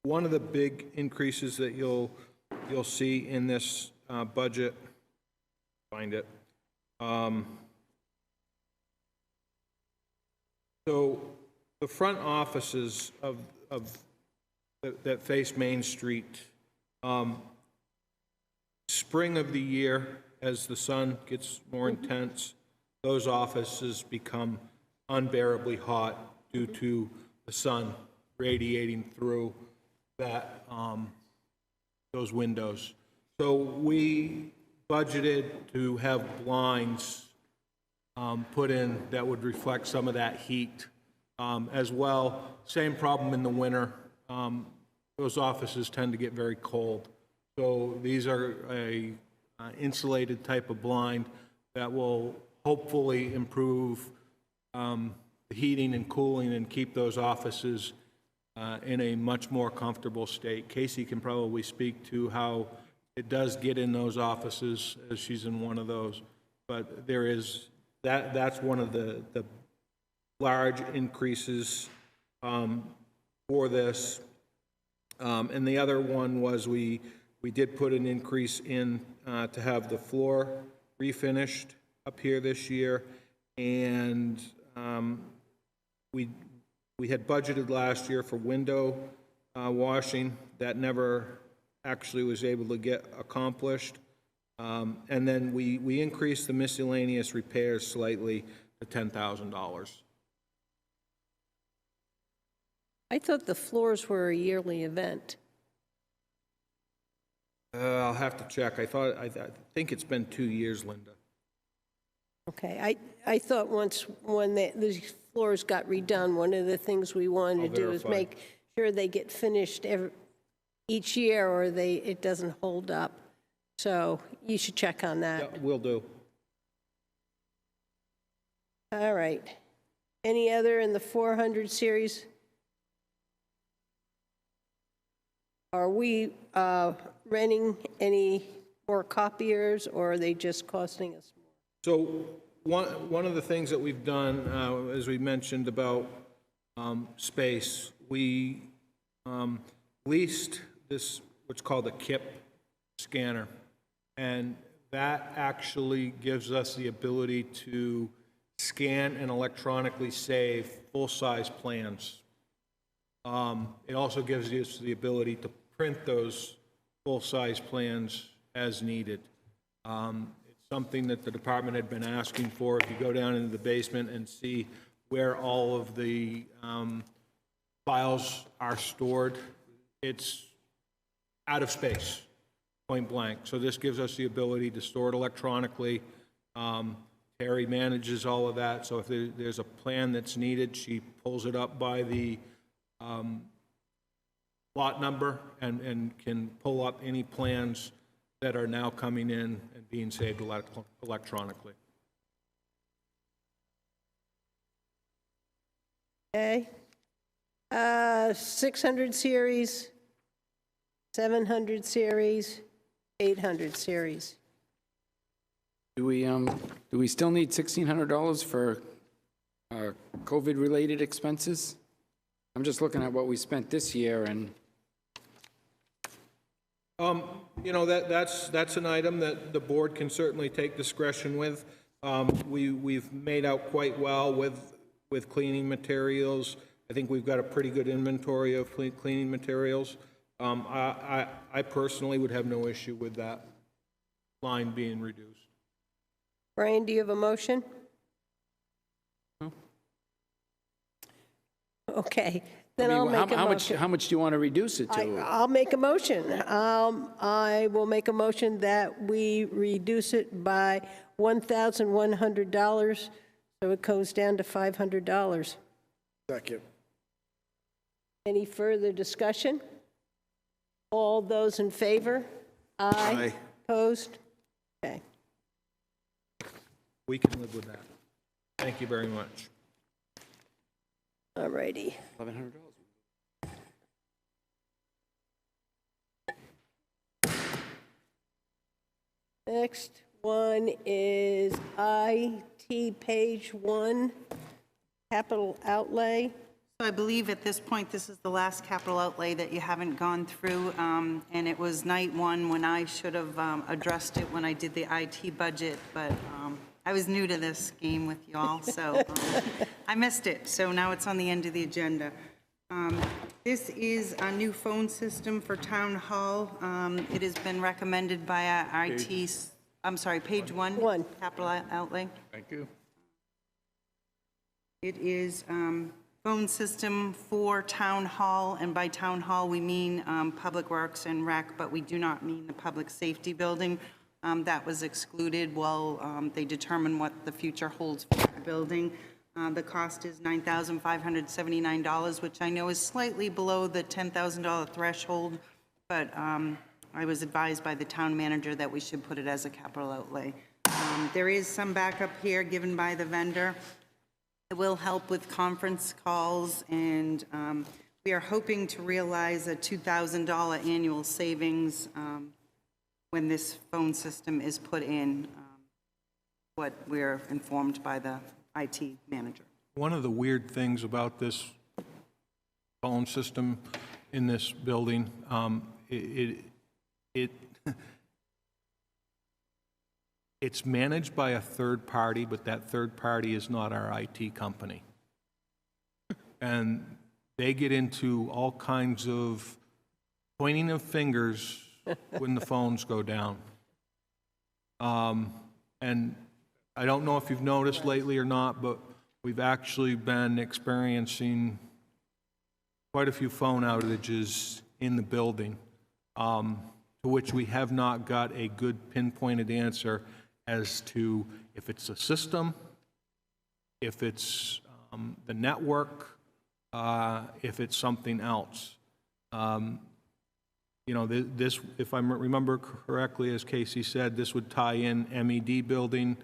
one of the big increases that you'll see in this budget, find it. So the front offices that face Main Street, spring of the year, as the sun gets more intense, those offices become unbearably hot due to the sun radiating through that those windows. So we budgeted to have blinds put in that would reflect some of that heat as well. Same problem in the winter. Those offices tend to get very cold. So these are a insulated type of blind that will hopefully improve the heating and cooling and keep those offices in a much more comfortable state. Casey can probably speak to how it does get in those offices, as she's in one of those. But there is, that's one of the large increases for this. And the other one was we did put an increase in to have the floor refinished up here this year. And we had budgeted last year for window washing. That never actually was able to get accomplished. And then we increased the miscellaneous repairs slightly to $10,000. I thought the floors were a yearly event. I'll have to check. I think it's been 2 years, Linda. Okay, I thought when these floors got redone, one of the things we wanted to do is verify. make sure they get finished each year, or it doesn't hold up. So you should check on that. Yeah, will do. All right. Any other in the 400 series? Are we renting any more copiers, or are they just costing us more? So one of the things that we've done, as we mentioned about space, we leased this, what's called a KIP scanner, and that actually gives us the ability to scan and electronically save full-size plans. It also gives us the ability to print those full-size plans as needed. It's something that the department had been asking for. If you go down into the basement and see where all of the files are stored, it's out of space, point blank. So this gives us the ability to store it electronically. Terry manages all of that, so if there's a plan that's needed, she pulls it up by the lot number and can pull up any plans that are now coming in and being saved electronically. Okay. 600 series, 700 series, 800 series. Do we still need $1,600 for COVID-related expenses? I'm just looking at what we spent this year, and You know, that's an item that the board can certainly take discretion with. We've made out quite well with cleaning materials. I think we've got a pretty good inventory of cleaning materials. I personally would have no issue with that line being reduced. Brian, do you have a motion? Okay, then I'll make a motion. How much do you want to reduce it to? I'll make a motion. I will make a motion that we reduce it by $1,100, so it goes down to $500. Second. Any further discussion? All those in favor? Aye. Opposed? Okay. We can live with that. Thank you very much. All righty. $1,100. Next one is IT page 1, capital outlay. So I believe at this point, this is the last capital outlay that you haven't gone through, and it was night one when I should have addressed it when I did the IT budget, but I was new to this game with y'all, so I missed it. So now it's on the end of the agenda. This is a new phone system for Town Hall. It has been recommended by our IT, I'm sorry, page 1. Capital outlay. Thank you. It is phone system for Town Hall, and by Town Hall, we mean Public Works and Rec, but we do not mean the Public Safety Building. That was excluded while they determine what the future holds for that building. The cost is $9,579, which I know is slightly below the $10,000 threshold, but I was advised by the town manager that we should put it as a capital outlay. There is some backup here given by the vendor. It will help with conference calls, and we are hoping to realize a $2,000 annual savings when this phone system is put in, what we're informed by the IT manager. One of the weird things about this phone system in this building, it's managed by a third party, but that third party is not our IT company. And they get into all kinds of pointing of fingers when the phones go down. And I don't know if you've noticed lately or not, but we've actually been experiencing quite a few phone outages in the building, to which we have not got a good pinpointed answer as to if it's a system, if it's the network, if it's something else. You know, this, if I remember correctly, as Casey said, this would tie in MED building,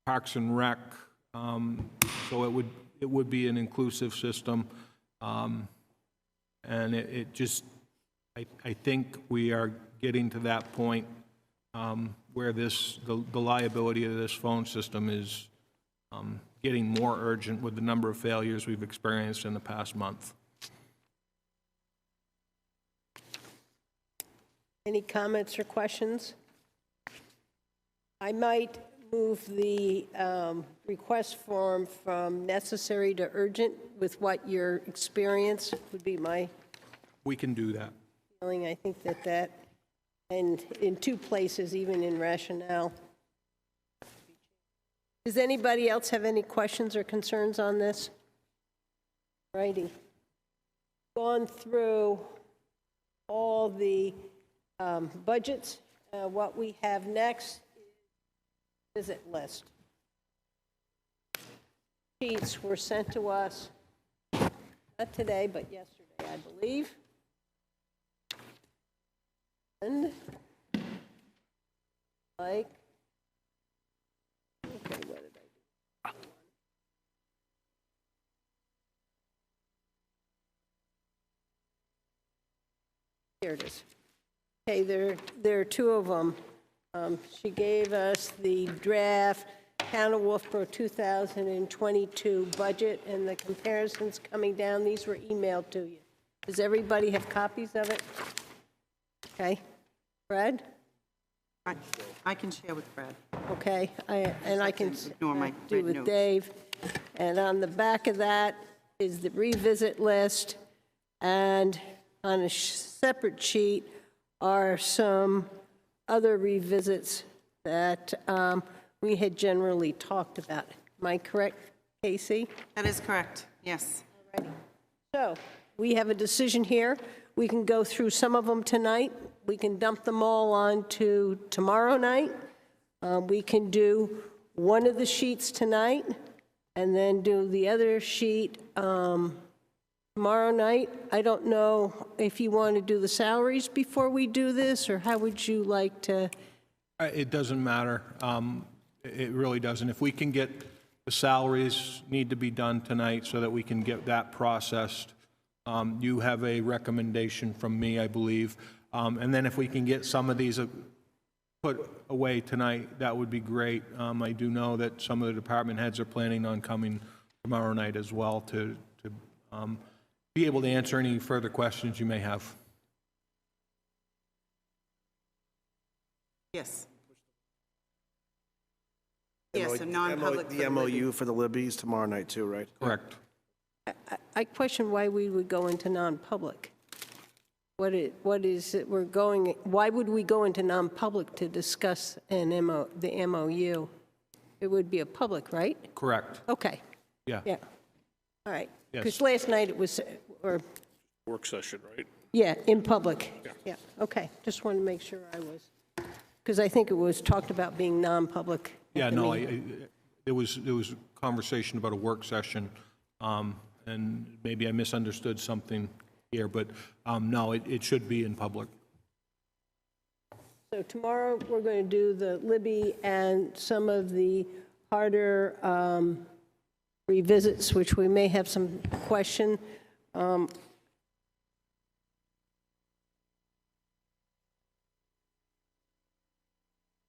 Parks and Rec, so it would be an inclusive system, and it just, I think we are getting to that point where the liability of this phone system is getting more urgent with the number of failures we've experienced in the past month. Any comments or questions? I might move the request form from necessary to urgent with what your experience would be my We can do that. feeling. I think that, and in 2 places, even in rationale. Does anybody else have any questions or concerns on this? Righty. Gone through all the budgets. What we have next is visit list. Sheets were sent to us, not today, but yesterday, I believe. And like, okay, what did I do? Here it is. Okay, there are 2 of them. She gave us the draft Town of Wolfeboro 2022 budget and the comparisons coming down. These were emailed to you. Does everybody have copies of it? Okay. Brad? I can share with Brad. Okay, and I can Ignore my do red with notes. Dave. And on the back of that is the revisit list, and on a separate sheet are some other revisits that we had generally talked about. Am I correct, Casey? That is correct, yes. So we have a decision here. We can go through some of them tonight. We can dump them all on to tomorrow night. We can do one of the sheets tonight and then do the other sheet tomorrow night. I don't know if you want to do the salaries before we do this, or how would you like to? It doesn't matter. It really doesn't. If we can get, the salaries need to be done tonight so that we can get that processed. You have a recommendation from me, I believe. And then if we can get some of these put away tonight, that would be great. I do know that some of the department heads are planning on coming tomorrow night as well to be able to answer any further questions you may have. Yes. Yes, a non-public. The MOU for the Libby's tomorrow night too, right? Correct. I question why we would go into non-public. What is it we're going, why would we go into non-public to discuss the MOU? It would be a public, right? Correct. Okay, Yeah. yeah. All right. Yes. Because last night it was, or, Work session, right? yeah, in public. Yeah, okay. Just wanted to make sure I was, because I think it was talked about being non-public. at Yeah, the no, meeting. there was a conversation about a work session, and maybe I misunderstood something here, but no, it should be in public. So tomorrow, we're going to do the Libby and some of the harder revisits, which we may have some question.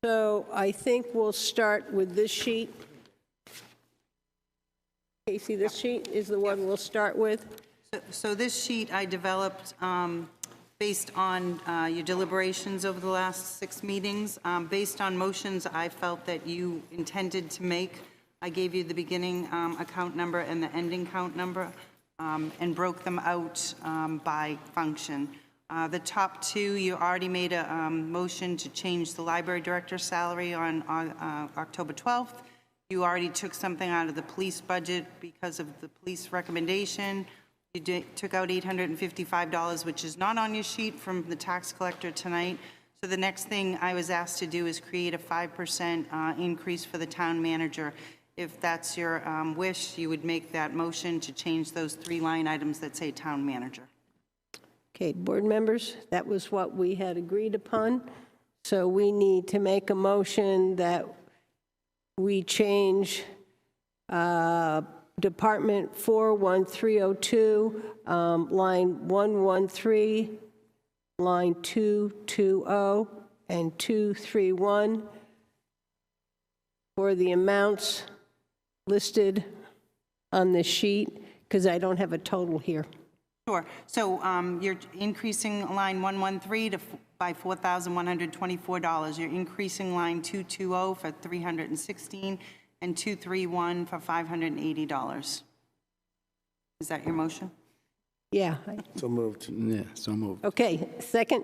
So I think we'll start with this sheet. Casey, this sheet is the one we'll start with. So this sheet I developed based on your deliberations over the last 6 meetings. Based on motions I felt that you intended to make, I gave you the beginning account number and the ending count number and broke them out by function. The top two, you already made a motion to change the library director's salary on October 12th. You already took something out of the police budget because of the police recommendation. You took out $855, which is not on your sheet, from the tax collector tonight. So the next thing I was asked to do is create a 5% increase for the town manager. If that's your wish, you would make that motion to change those 3 line items that say town manager. Okay, board members, that was what we had agreed upon. So we need to make a motion that we change Department 41302, line 113, line 220, and 231 for the amounts listed on this sheet, because I don't have a total here. Sure. So you're increasing line 113 by $4,124. You're increasing line 220 for $316, and 231 for $580. Is that your motion? Yeah. So moved. Yeah, so moved. Okay, second?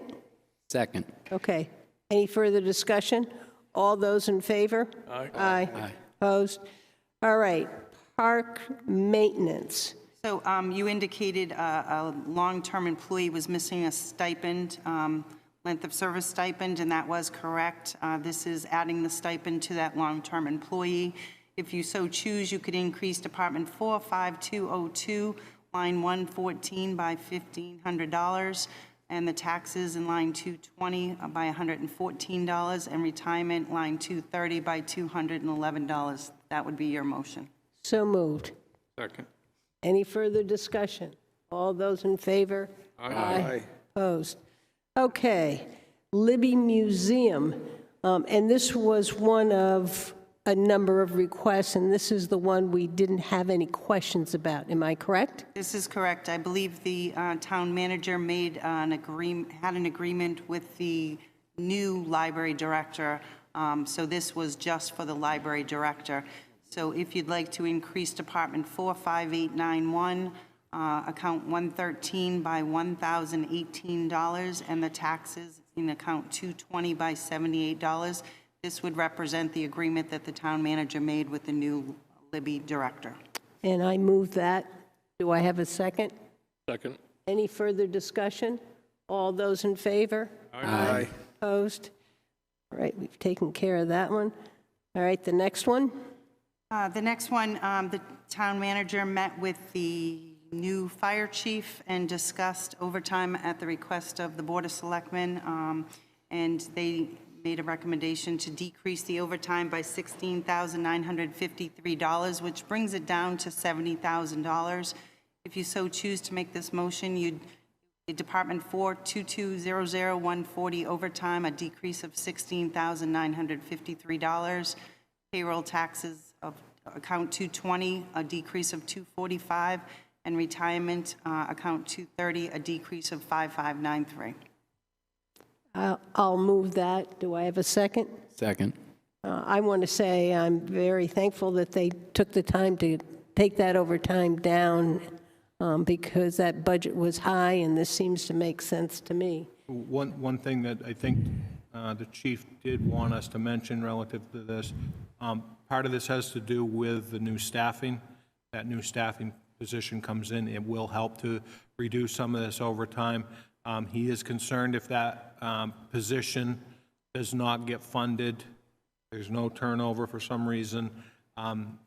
Second. Okay. Any further discussion? All those in favor? Aye. Aye. Opposed? All right. Park maintenance. So you indicated a long-term employee was missing a stipend, length of service stipend, and that was correct. This is adding the stipend to that long-term employee. If you so choose, you could increase Department 45202, line 114 by $1,500, and the taxes in line 220 by $114, and retirement line 230 by $211. That would be your motion. So moved. Second. Any further discussion? All those in favor? Aye. Opposed? Okay. Libby Museum. And this was one of a number of requests, and this is the one we didn't have any questions about. Am I correct? This is correct. I believe the town manager made had an agreement with the new library director. So this was just for the library director. So if you'd like to increase Department 45891, account 113 by $1,018, and the taxes in account 220 by $78, This would represent the agreement that the town manager made with the new Libby director. And I move that. Do I have a second? Second. Any further discussion? All those in favor? Aye. Opposed? All right, we've taken care of that one. All right, the next one? The next one, the town manager met with the new fire chief and discussed overtime at the request of the Board of Selectmen, and they made a recommendation to decrease the overtime by $16,953, which brings it down to $70,000. If you so choose to make this motion, you'd Department 42200-140 overtime, a decrease of $16,953. Payroll taxes of account 220, a decrease of $245, and retirement account 230, a decrease of $5593. I'll move that. Do I have a second? Second. I want to say I'm very thankful that they took the time to take that overtime down because that budget was high, and this seems to make sense to me. One thing that I think the chief did want us to mention relative to this, part of this has to do with the new staffing. That new staffing position comes in, it will help to reduce some of this overtime. He is concerned if that position does not get funded, there's no turnover for some reason,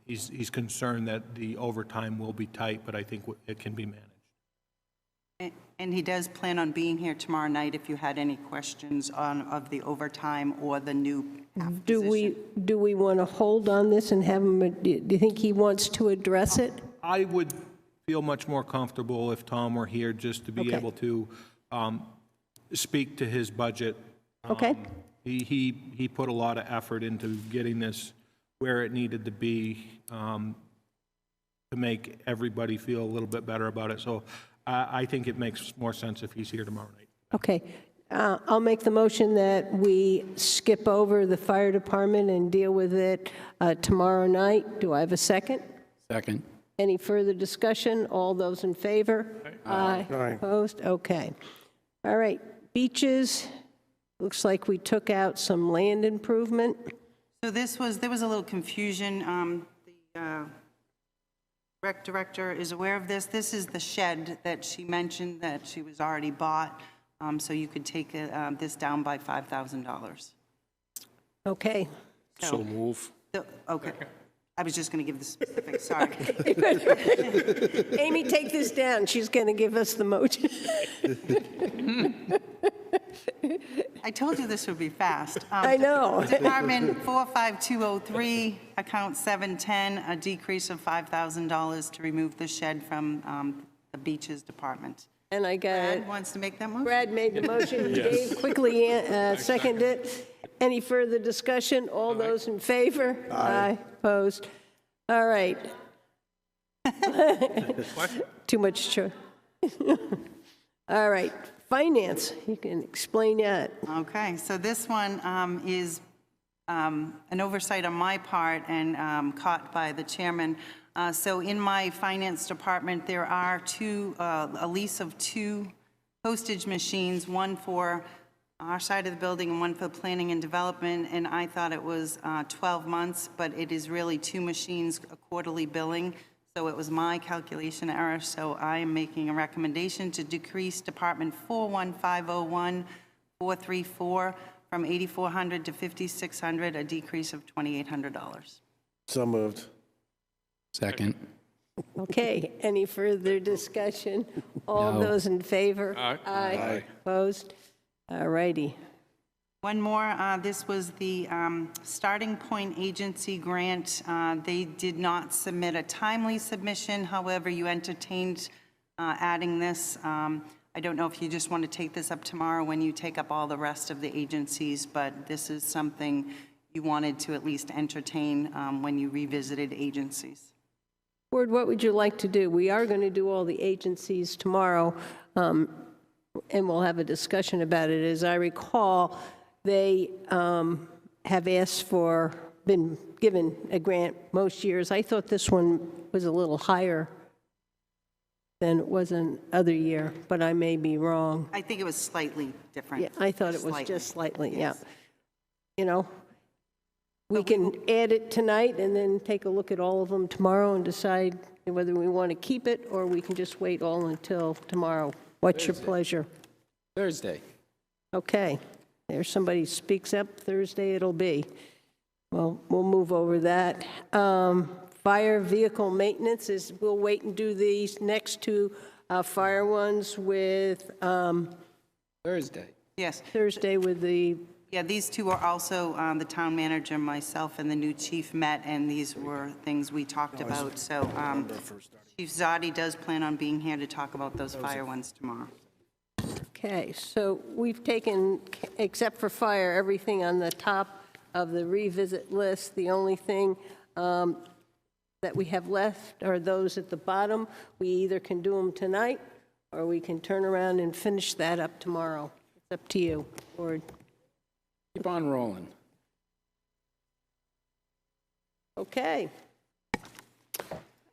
he's concerned that the overtime will be tight, but I think it can be managed. And he does plan on being here tomorrow night if you had any questions of the overtime or the new position. Do we want to hold on this and have him, do you think he wants to address it? I would feel much more comfortable if Tom were here just to be Okay. able to speak to his budget. Okay. He put a lot of effort into getting this where it needed to be to make everybody feel a little bit better about it. So I think it makes more sense if he's here tomorrow night. Okay. I'll make the motion that we skip over the fire department and deal with it tomorrow night. Do I have a second? Second. Any further discussion? All those in favor? Aye. Aye. Opposed? Okay. All right. Beaches, looks like we took out some land improvement. So there was a little confusion. The rec director is aware of this. This is the shed that she mentioned that she was already bought. So you could take this down by $5,000. Okay. So move. Okay. I was just going to give the specifics, sorry. Amy, take this down. She's going to give us the motion. I told you this would be fast. I know. Department 45203, account 710, a decrease of $5,000 to remove the shed from the beaches department. And I got it. Brad wants to make that motion? Brad made the motion. Dave quickly seconded it. Any further discussion? All those in favor? Aye. Opposed? All right. Too much choice. All right. Finance, you can explain that. Okay, so this one is an oversight on my part and caught by the chairman. So in my finance department, there are a lease of 2 postage machines, one for our side of the building and one for planning and development, and I thought it was 12 months, but it is really 2 machines, a quarterly billing, so it was my calculation error, so I am making a recommendation to decrease Department 41501-434 from $8,400 to $5,600, a decrease of $2,800. So moved. Second. Okay, any further discussion? All No. those in favor? Aye. Aye. Opposed? All righty. One more, this was the Starting Point Agency grant. They did not submit a timely submission, however, you entertained adding this. I don't know if you just want to take this up tomorrow when you take up all the rest of the agencies, but this is something you wanted to at least entertain when you revisited agencies. Ward, what would you like to do? We are going to do all the agencies tomorrow, and we'll have a discussion about it. As I recall, they have been given a grant most years. I thought this one was a little higher than it was in other year, but I may be wrong. I think it was slightly different. Yeah, I thought it was Slightly. just slightly, Yes. yeah. You know, We can add it tonight and then take a look at all of them tomorrow and decide whether we want to keep it or we can just wait all until tomorrow. What's your pleasure? Thursday. Okay, there's somebody speaks up, Thursday it'll be. Well, we'll move over that. Fire vehicle maintenance is, we'll wait and do these next two fire ones with Thursday. Yes. Thursday with the, Yeah, these two are also, the town manager, myself, and the new chief met, and these were things we talked about. So Chief Zadi does plan on being here to talk about those fire ones tomorrow. okay, so we've taken, except for fire, everything on the top of the revisit list. The only thing that we have left are those at the bottom. We either can do them tonight, or we can turn around and finish that up tomorrow. It's up to you, or, Keep on rolling. okay.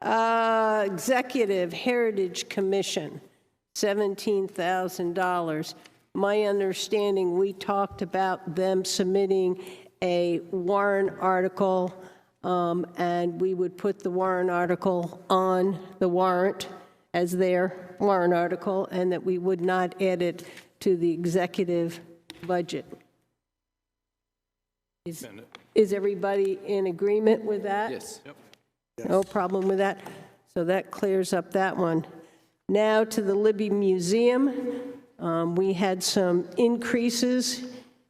Executive Heritage Commission, $17,000. My understanding, we talked about them submitting a warrant article, and we would put the warrant article on the warrant as their warrant article, and that we would not add it to the executive budget. Is everybody in agreement with that? Yes. No problem with that. So that clears up that one. Now to the Libby Museum. We had some increases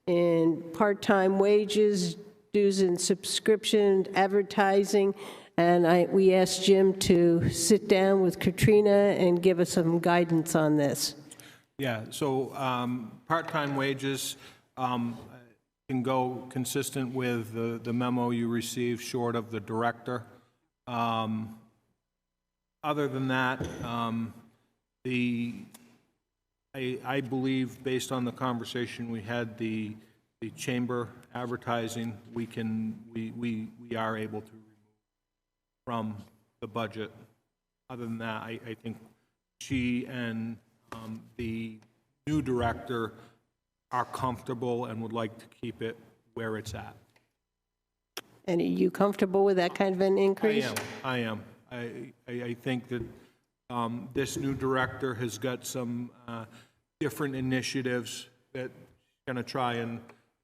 in part-time wages, dues and subscription, advertising, and we asked Jim to sit down with Katrina and give us some guidance on this. Yeah, so part-time wages can go consistent with the memo you received, short of the director. Other than that, I believe, based on the conversation we had, the chamber advertising, we are able to remove from the budget. Other than that, I think she and the new director are comfortable and would like to keep it where it's at. And are you comfortable with that kind of an increase? I am. I think that this new director has got some different initiatives that she's going to try and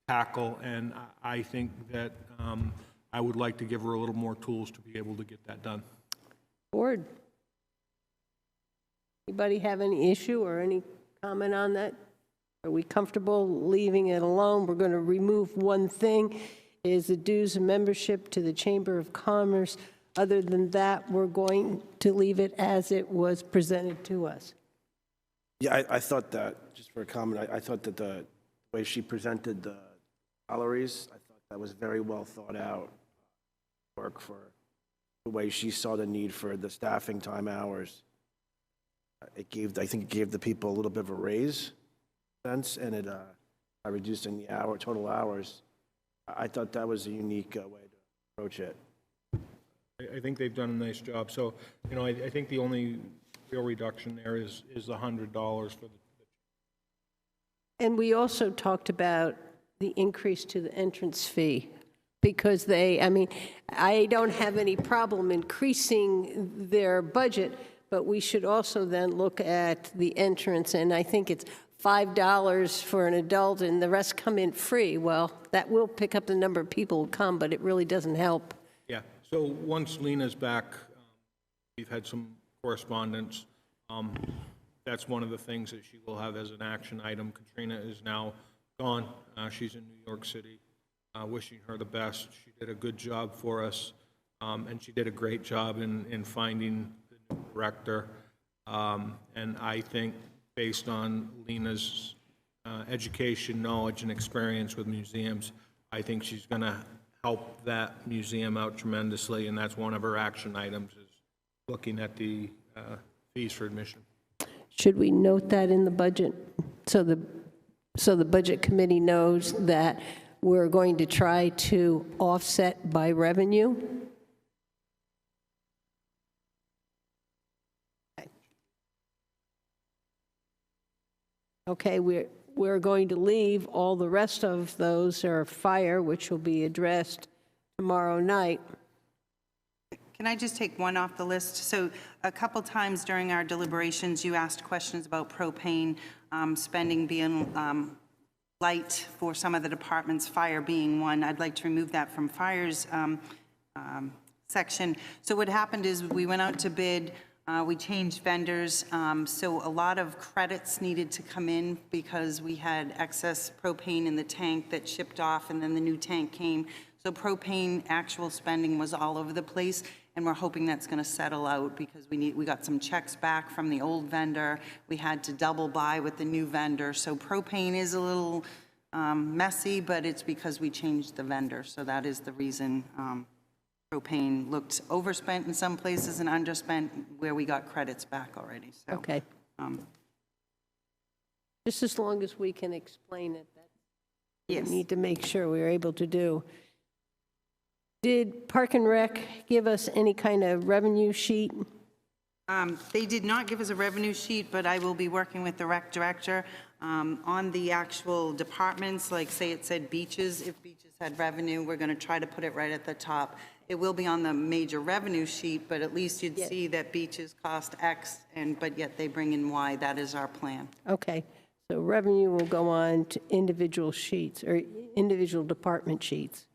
tackle, and I think that I would like to give her a little more tools to be able to get that done. Board? Anybody have any issue or any comment on that? Are we comfortable leaving it alone? We're going to remove one thing, is the dues and membership to the Chamber of Commerce. Other than that, we're going to leave it as it was presented to us. Yeah, I thought that, just for a comment, I thought that the way she presented the salaries, I thought that was very well thought out work for the way she saw the need for the staffing time hours. I think it gave the people a little bit of a raise sense, and it by reducing the total hours. I thought that was a unique way to approach it. I think they've done a nice job. So, you know, I think the only real reduction there is the $100 for the. And we also talked about the increase to the entrance fee, because I don't have any problem increasing their budget, but we should also then look at the entrance, and I think it's $5 for an adult and the rest come in free. Well, that will pick up the number of people who come, but it really doesn't help. Yeah, so once Lena's back, we've had some correspondence. That's one of the things that she will have as an action item. Katrina is now gone. She's in New York City. Wishing her the best. She did a good job for us, and she did a great job in finding the new director. And I think based on Lena's education, knowledge, and experience with museums, I think she's going to help that museum out tremendously, and that's one of her action items, is looking at the fees for admission. Should we note that in the budget so the budget committee knows that we're going to try to offset by revenue? Okay, we're going to leave all the rest of those are fire, which will be addressed tomorrow night. Can I just take one off the list? So a couple times during our deliberations, you asked questions about propane spending being light for some of the departments, fire being one. I'd like to remove that from fire's section. So what happened is we went out to bid, we changed vendors, so a lot of credits needed to come in because we had excess propane in the tank that shipped off, and then the new tank came. So propane actual spending was all over the place, and we're hoping that's going to settle out because we got some checks back from the old vendor. We had to double buy with the new vendor. So propane is a little messy, but it's because we changed the vendor. So that is the reason propane looked overspent in some places and underspent where we got credits back already. So, Okay. Just as long as we can explain it, that's yes. we need to make sure we're able to do. Did Park and Rec give us any kind of revenue sheet? They did not give us a revenue sheet, but I will be working with the rec director on the actual departments, like say it said beaches. If beaches had revenue, we're going to try to put it right at the top. It will be on the major revenue sheet, but at least you'd see that beaches cost X, but yet they bring in Y. That is our plan. Okay, so revenue will go on to individual sheets or individual department sheets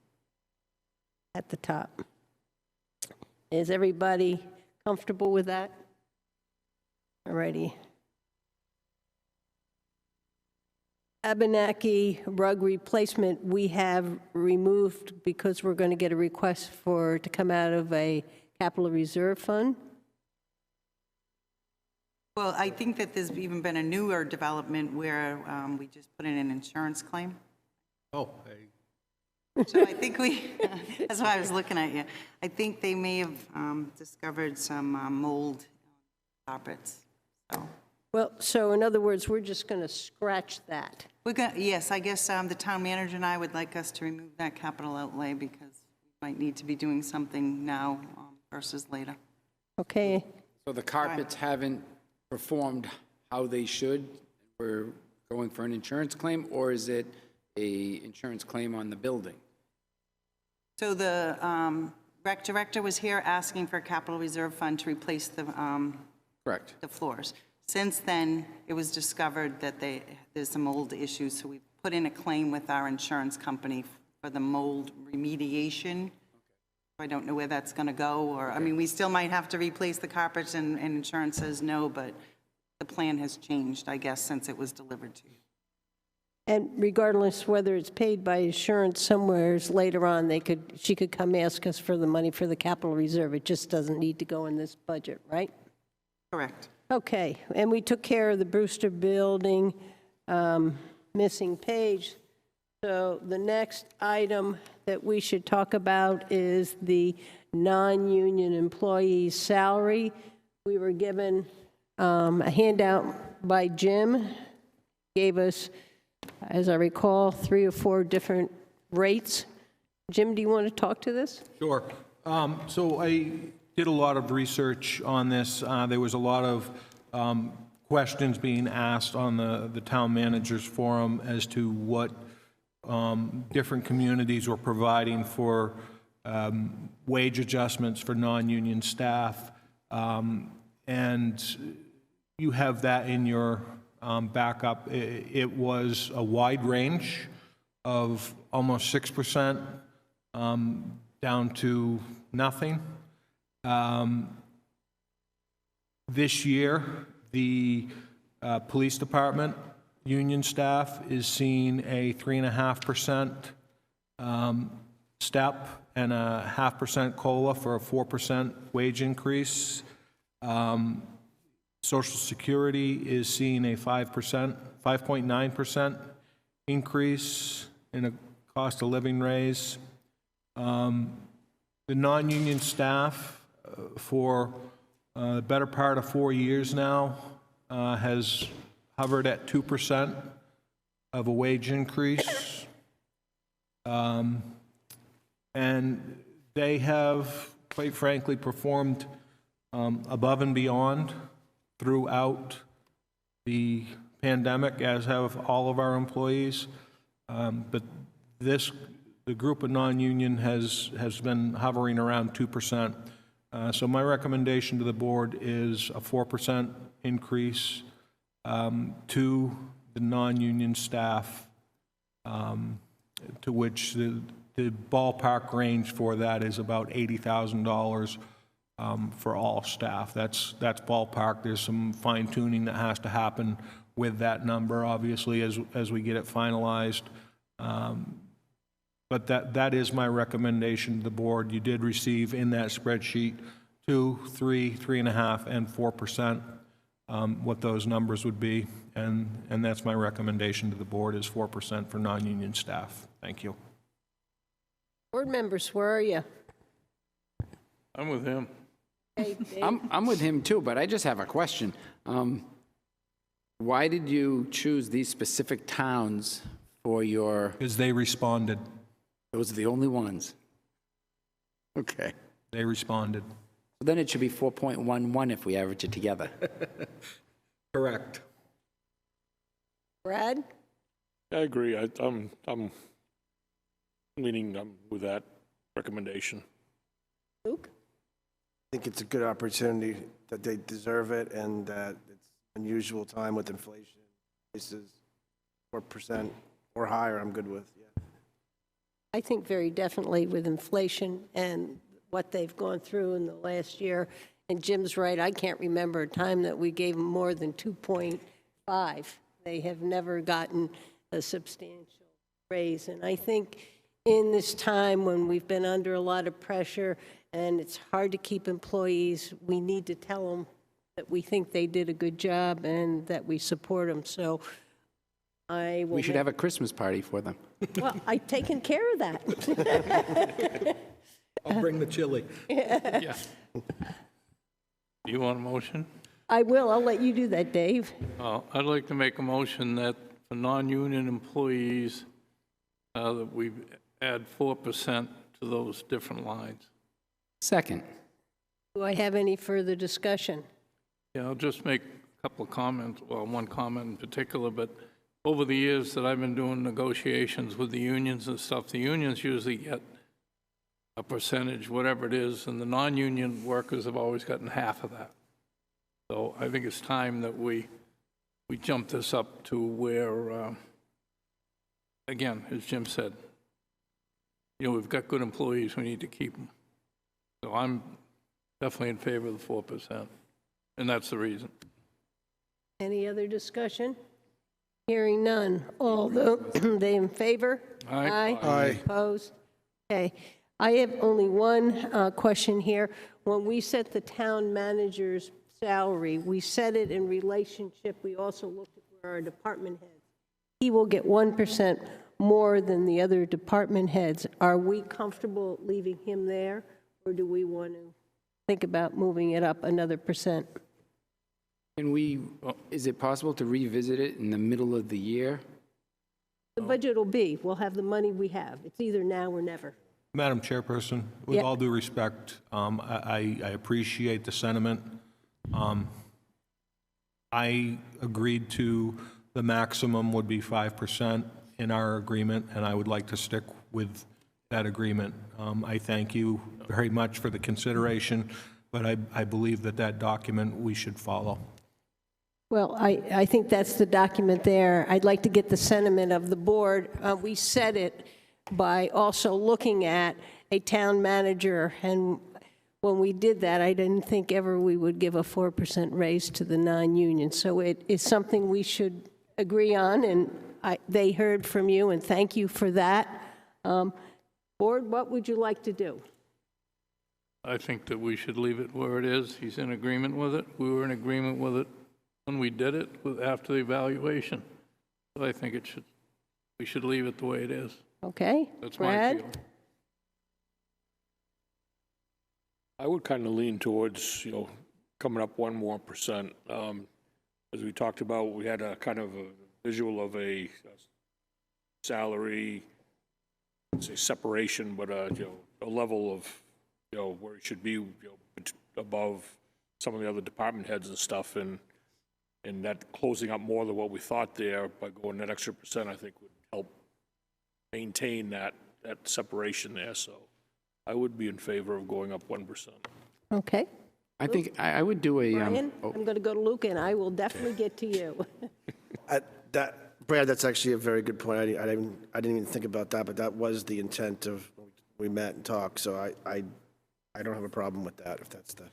at the top. Is everybody comfortable with that? All righty. Abenaki rug replacement, we have removed because we're going to get a request to come out of a capital reserve fund. Well, I think that there's even been a newer development where we just put in an insurance claim. Oh, So I think that's why I was looking at you. I think they may have discovered some mold carpets. So. Well, so in other words, we're just going to scratch that. Yes, I guess the town manager and I would like us to remove that capital outlay because we might need to be doing something now versus later. Okay, So the carpets haven't performed how they should? We're going for an insurance claim, or is it a insurance claim on the building? So the rec director was here asking for a capital reserve fund to replace the Correct. the floors. Since then, it was discovered that there's some mold issues, so we put in a claim with our insurance company for the mold remediation. I don't know where that's going to go, or, I mean, we still might have to replace the carpets, and insurance says no, but the plan has changed, I guess, since it was delivered to you. and regardless whether it's paid by insurance somewheres later on, she could come ask us for the money for the capital reserve. It just doesn't need to go in this budget, right? Correct. Okay, and we took care of the Rooster Building missing page. So the next item that we should talk about is the non-union employee's salary. We were given a handout by Jim, gave us, as I recall, 3 or 4 different rates. Jim, do you want to talk to this? sure. So I did a lot of research on this. There was a lot of questions being asked on the town managers forum as to what different communities were providing for wage adjustments for non-union staff. And you have that in your backup. It was a wide range of almost 6% down to nothing. This year, the police department union staff is seeing a 3.5% step and a 0.5% COLA for a 4% wage increase. Social Security is seeing a 5.9% increase in a cost of living raise. The non-union staff for the better part of 4 years now has hovered at 2% of a wage increase. And they have, quite frankly, performed above and beyond throughout the pandemic, as have all of our employees. But this the group of non-union has been hovering around 2%. So my recommendation to the board is a 4% increase to the non-union staff, to which the ballpark range for that is about $80,000 for all staff. That's ballpark. There's some fine tuning that has to happen with that number, obviously, as we get it finalized. But that is my recommendation to the board. You did receive in that spreadsheet 2, 3, 3.5, and 4%, what those numbers would be. And that's my recommendation to the board is 4% for non-union staff. Thank you. Board members, where are you? I'm with him. Hey, Dave? I'm with him too, but I just have a question. Why did you choose these specific towns for your, Because they responded. those are the only ones? Okay. They responded. So then it should be 4.11 if we average it together. Correct. Brad? I agree. I'm leaning with that recommendation. Luke? I think it's a good opportunity, that they deserve it, and that it's an unusual time with inflation. This is 4% or higher, I'm good with, yeah. I think very definitely with inflation and what they've gone through in the last year. And Jim's right, I can't remember a time that we gave them more than 2.5. They have never gotten a substantial raise. And I think in this time when we've been under a lot of pressure and it's hard to keep employees, we need to tell them that we think they did a good job and that we support them. So I will. We should have a Christmas party for them. Well, I've taken care of that. I'll bring the chili. Yeah. Do you want a motion? I will. I'll let you do that, Dave. I'd like to make a motion that for non-union employees, that we add 4% to those different lines. Second. Do I have any further discussion? Yeah, I'll just make a couple of comments, well, one comment in particular, but over the years that I've been doing negotiations with the unions and stuff, the unions usually get a percentage, whatever it is, and the non-union workers have always gotten half of that. So I think it's time that we jump this up to where, again, as Jim said, you know, we've got good employees, we need to keep them. So I'm definitely in favor of the 4%, and that's the reason. Any other discussion? Hearing none. All they in favor? Aye. Aye. Opposed? Okay. I have only one question here. When we set the town manager's salary, we set it in relationship. We also looked at where our department heads. He will get 1% more than the other department heads. Are we comfortable leaving him there, or do we want to think about moving it up another %? Can we, is it possible to revisit it in the middle of the year? The budget will be, we'll have the money we have. It's either now or never. Madam Chairperson, with Yep. all due respect, I appreciate the sentiment. I agreed to the maximum would be 5% in our agreement, and I would like to stick with that agreement. I thank you very much for the consideration, but I believe that document we should follow. Well, I think that's the document there. I'd like to get the sentiment of the board. We set it by also looking at a town manager, and when we did that, I didn't think ever we would give a 4% raise to the non-union. So it is something we should agree on, and they heard from you, and thank you for that. Board, what would you like to do? I think that we should leave it where it is. He's in agreement with it. We were in agreement with it when we did it, after the evaluation. So I think we should leave it the way it is. Okay, That's my Brad? feeling. I would kind of lean towards, coming up 1% more. As we talked about, we had a kind of a visual of a salary, I'd say separation, but a level of, where it should be, above some of the other department heads and stuff, and that closing up more than what we thought there by going that extra %, I think would help maintain that that separation there, so I would be in favor of going up 1%. Okay. I think I would do a, Brian, I'm going to go to Luke, and I will definitely get to you. Brad, that's actually a very good point. I didn't even think about that, but that was the intent of, we met and talked, so I don't have a problem with that, if that's the case.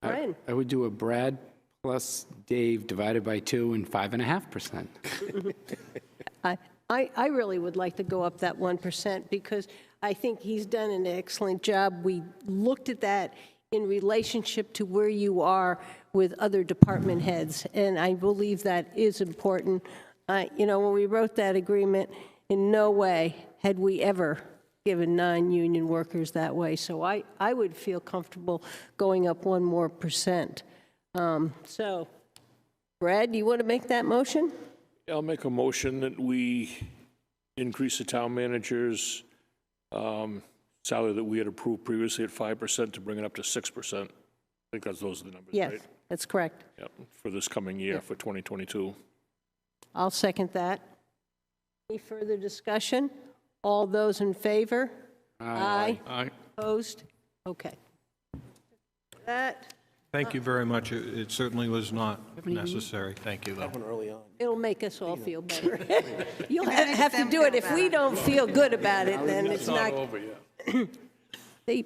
Brian? I would do a Brad plus Dave divided by 2 and 5.5%. I really would like to go up that 1% because I think he's done an excellent job. We looked at that in relationship to where you are with other department heads, and I believe that is important. When we wrote that agreement, in no way had we ever given non-union workers that way. So I would feel comfortable going up 1 more %. So, Brad, do you want to make that motion? I'll make a motion that we increase the town manager's salary that we had approved previously at 5% to bring it up to 6%. I think those are the numbers, Yes, right? that's correct. Yep, for this coming year, for 2022. I'll second that. Any further discussion? All those in favor? Aye. Aye. Opposed? Okay. That, Thank you very much. It certainly was not necessary. Thank you, though. Early on. it'll make us all feel better. You'll have to do it. If we don't feel good about it, then it's not, Over yet.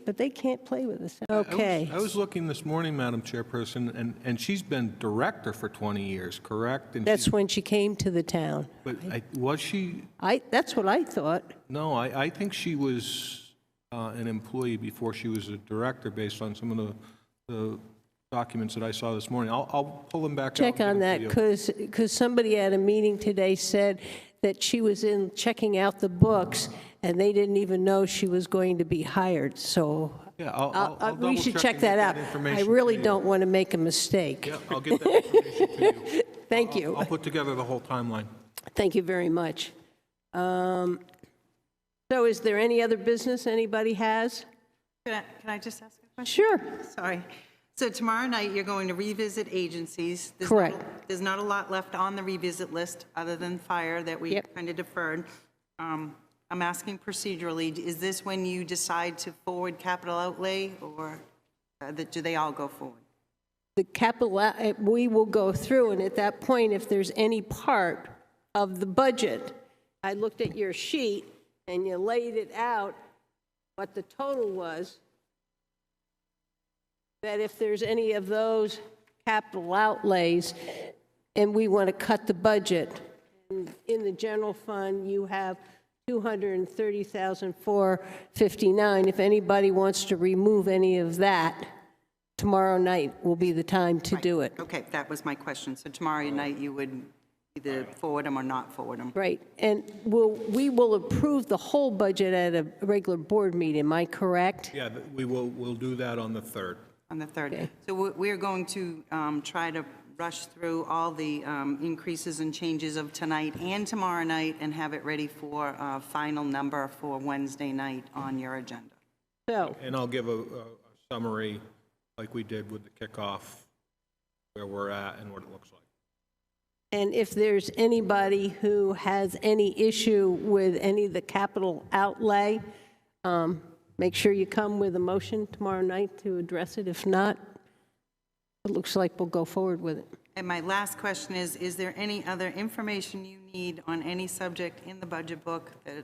but they can't play with us. Okay. I was looking this morning, Madam Chairperson, and she's been director for 20 years, correct? And That's she's- when she came to the town. But was she? That's what I thought. No, I think she was an employee before she was a director, based on some of the documents that I saw this morning. I'll pull them back out. Check on that, and get them to you. because somebody at a meeting today said that she was in checking out the books, and they didn't even know she was going to be hired, so Yeah, I'll we should double-check check and get that out. information I to really you. don't want to make a mistake. Yeah, I'll get that information to you. Thank you. I'll put together the whole timeline. Thank you very much. So is there any other business anybody has? Can I just ask a question? Sure. Sorry. So tomorrow night, you're going to revisit agencies. Correct. There's not a lot left on the revisit list, other than fire that we Yep. kind of deferred. I'm asking procedurally, is this when you decide to forward capital outlay, or do they all go forward? The capital, we will go through, and at that point, if there's any part of the budget, I looked at your sheet, and you laid it out, what the total was, that if there's any of those capital outlays, and we want to cut the budget, in the general fund, you have $230,459. If anybody wants to remove any of that, tomorrow night will be the time to do it. Okay, that was my question. So tomorrow night, you would either forward them or not forward them? Right, and we will approve the whole budget at a regular board meeting, am I correct? Yeah, we'll do that on the 3rd. On the 3rd. Okay. So we're going to try to rush through all the increases and changes of tonight and tomorrow night and have it ready for a final number for Wednesday night on your agenda. So, And I'll give a summary, like we did with the kickoff, where we're at and what it looks like. and if there's anybody who has any issue with any of the capital outlay, make sure you come with a motion tomorrow night to address it. If not, it looks like we'll go forward with it. And my last question is there any other information you need on any subject in the budget book that we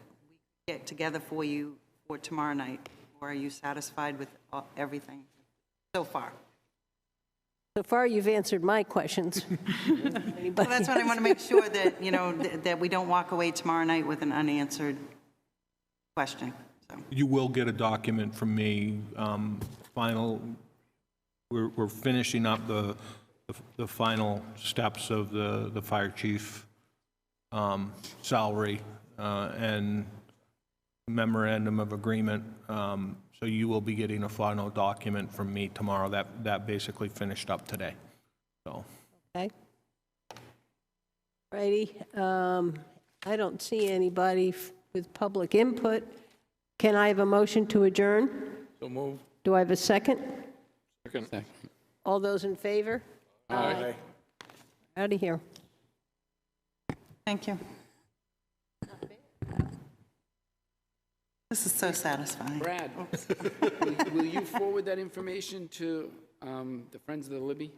get together for you for tomorrow night? Or are you satisfied with everything so far? So far, you've answered my questions. Well, that's what I want to make sure that, that we don't walk away tomorrow night with an unanswered question. So, You will get a document from me, we're finishing up the final steps of the fire chief salary and memorandum of agreement. So you will be getting a final document from me tomorrow that basically finished up today. So Okay. Righty. I don't see anybody with public input. Can I have a motion to adjourn? So move. Do I have a second? Second. All those in favor? Aye. Out of here. thank you. This is so satisfying. Brad, will you forward that information to the Friends of the Libby?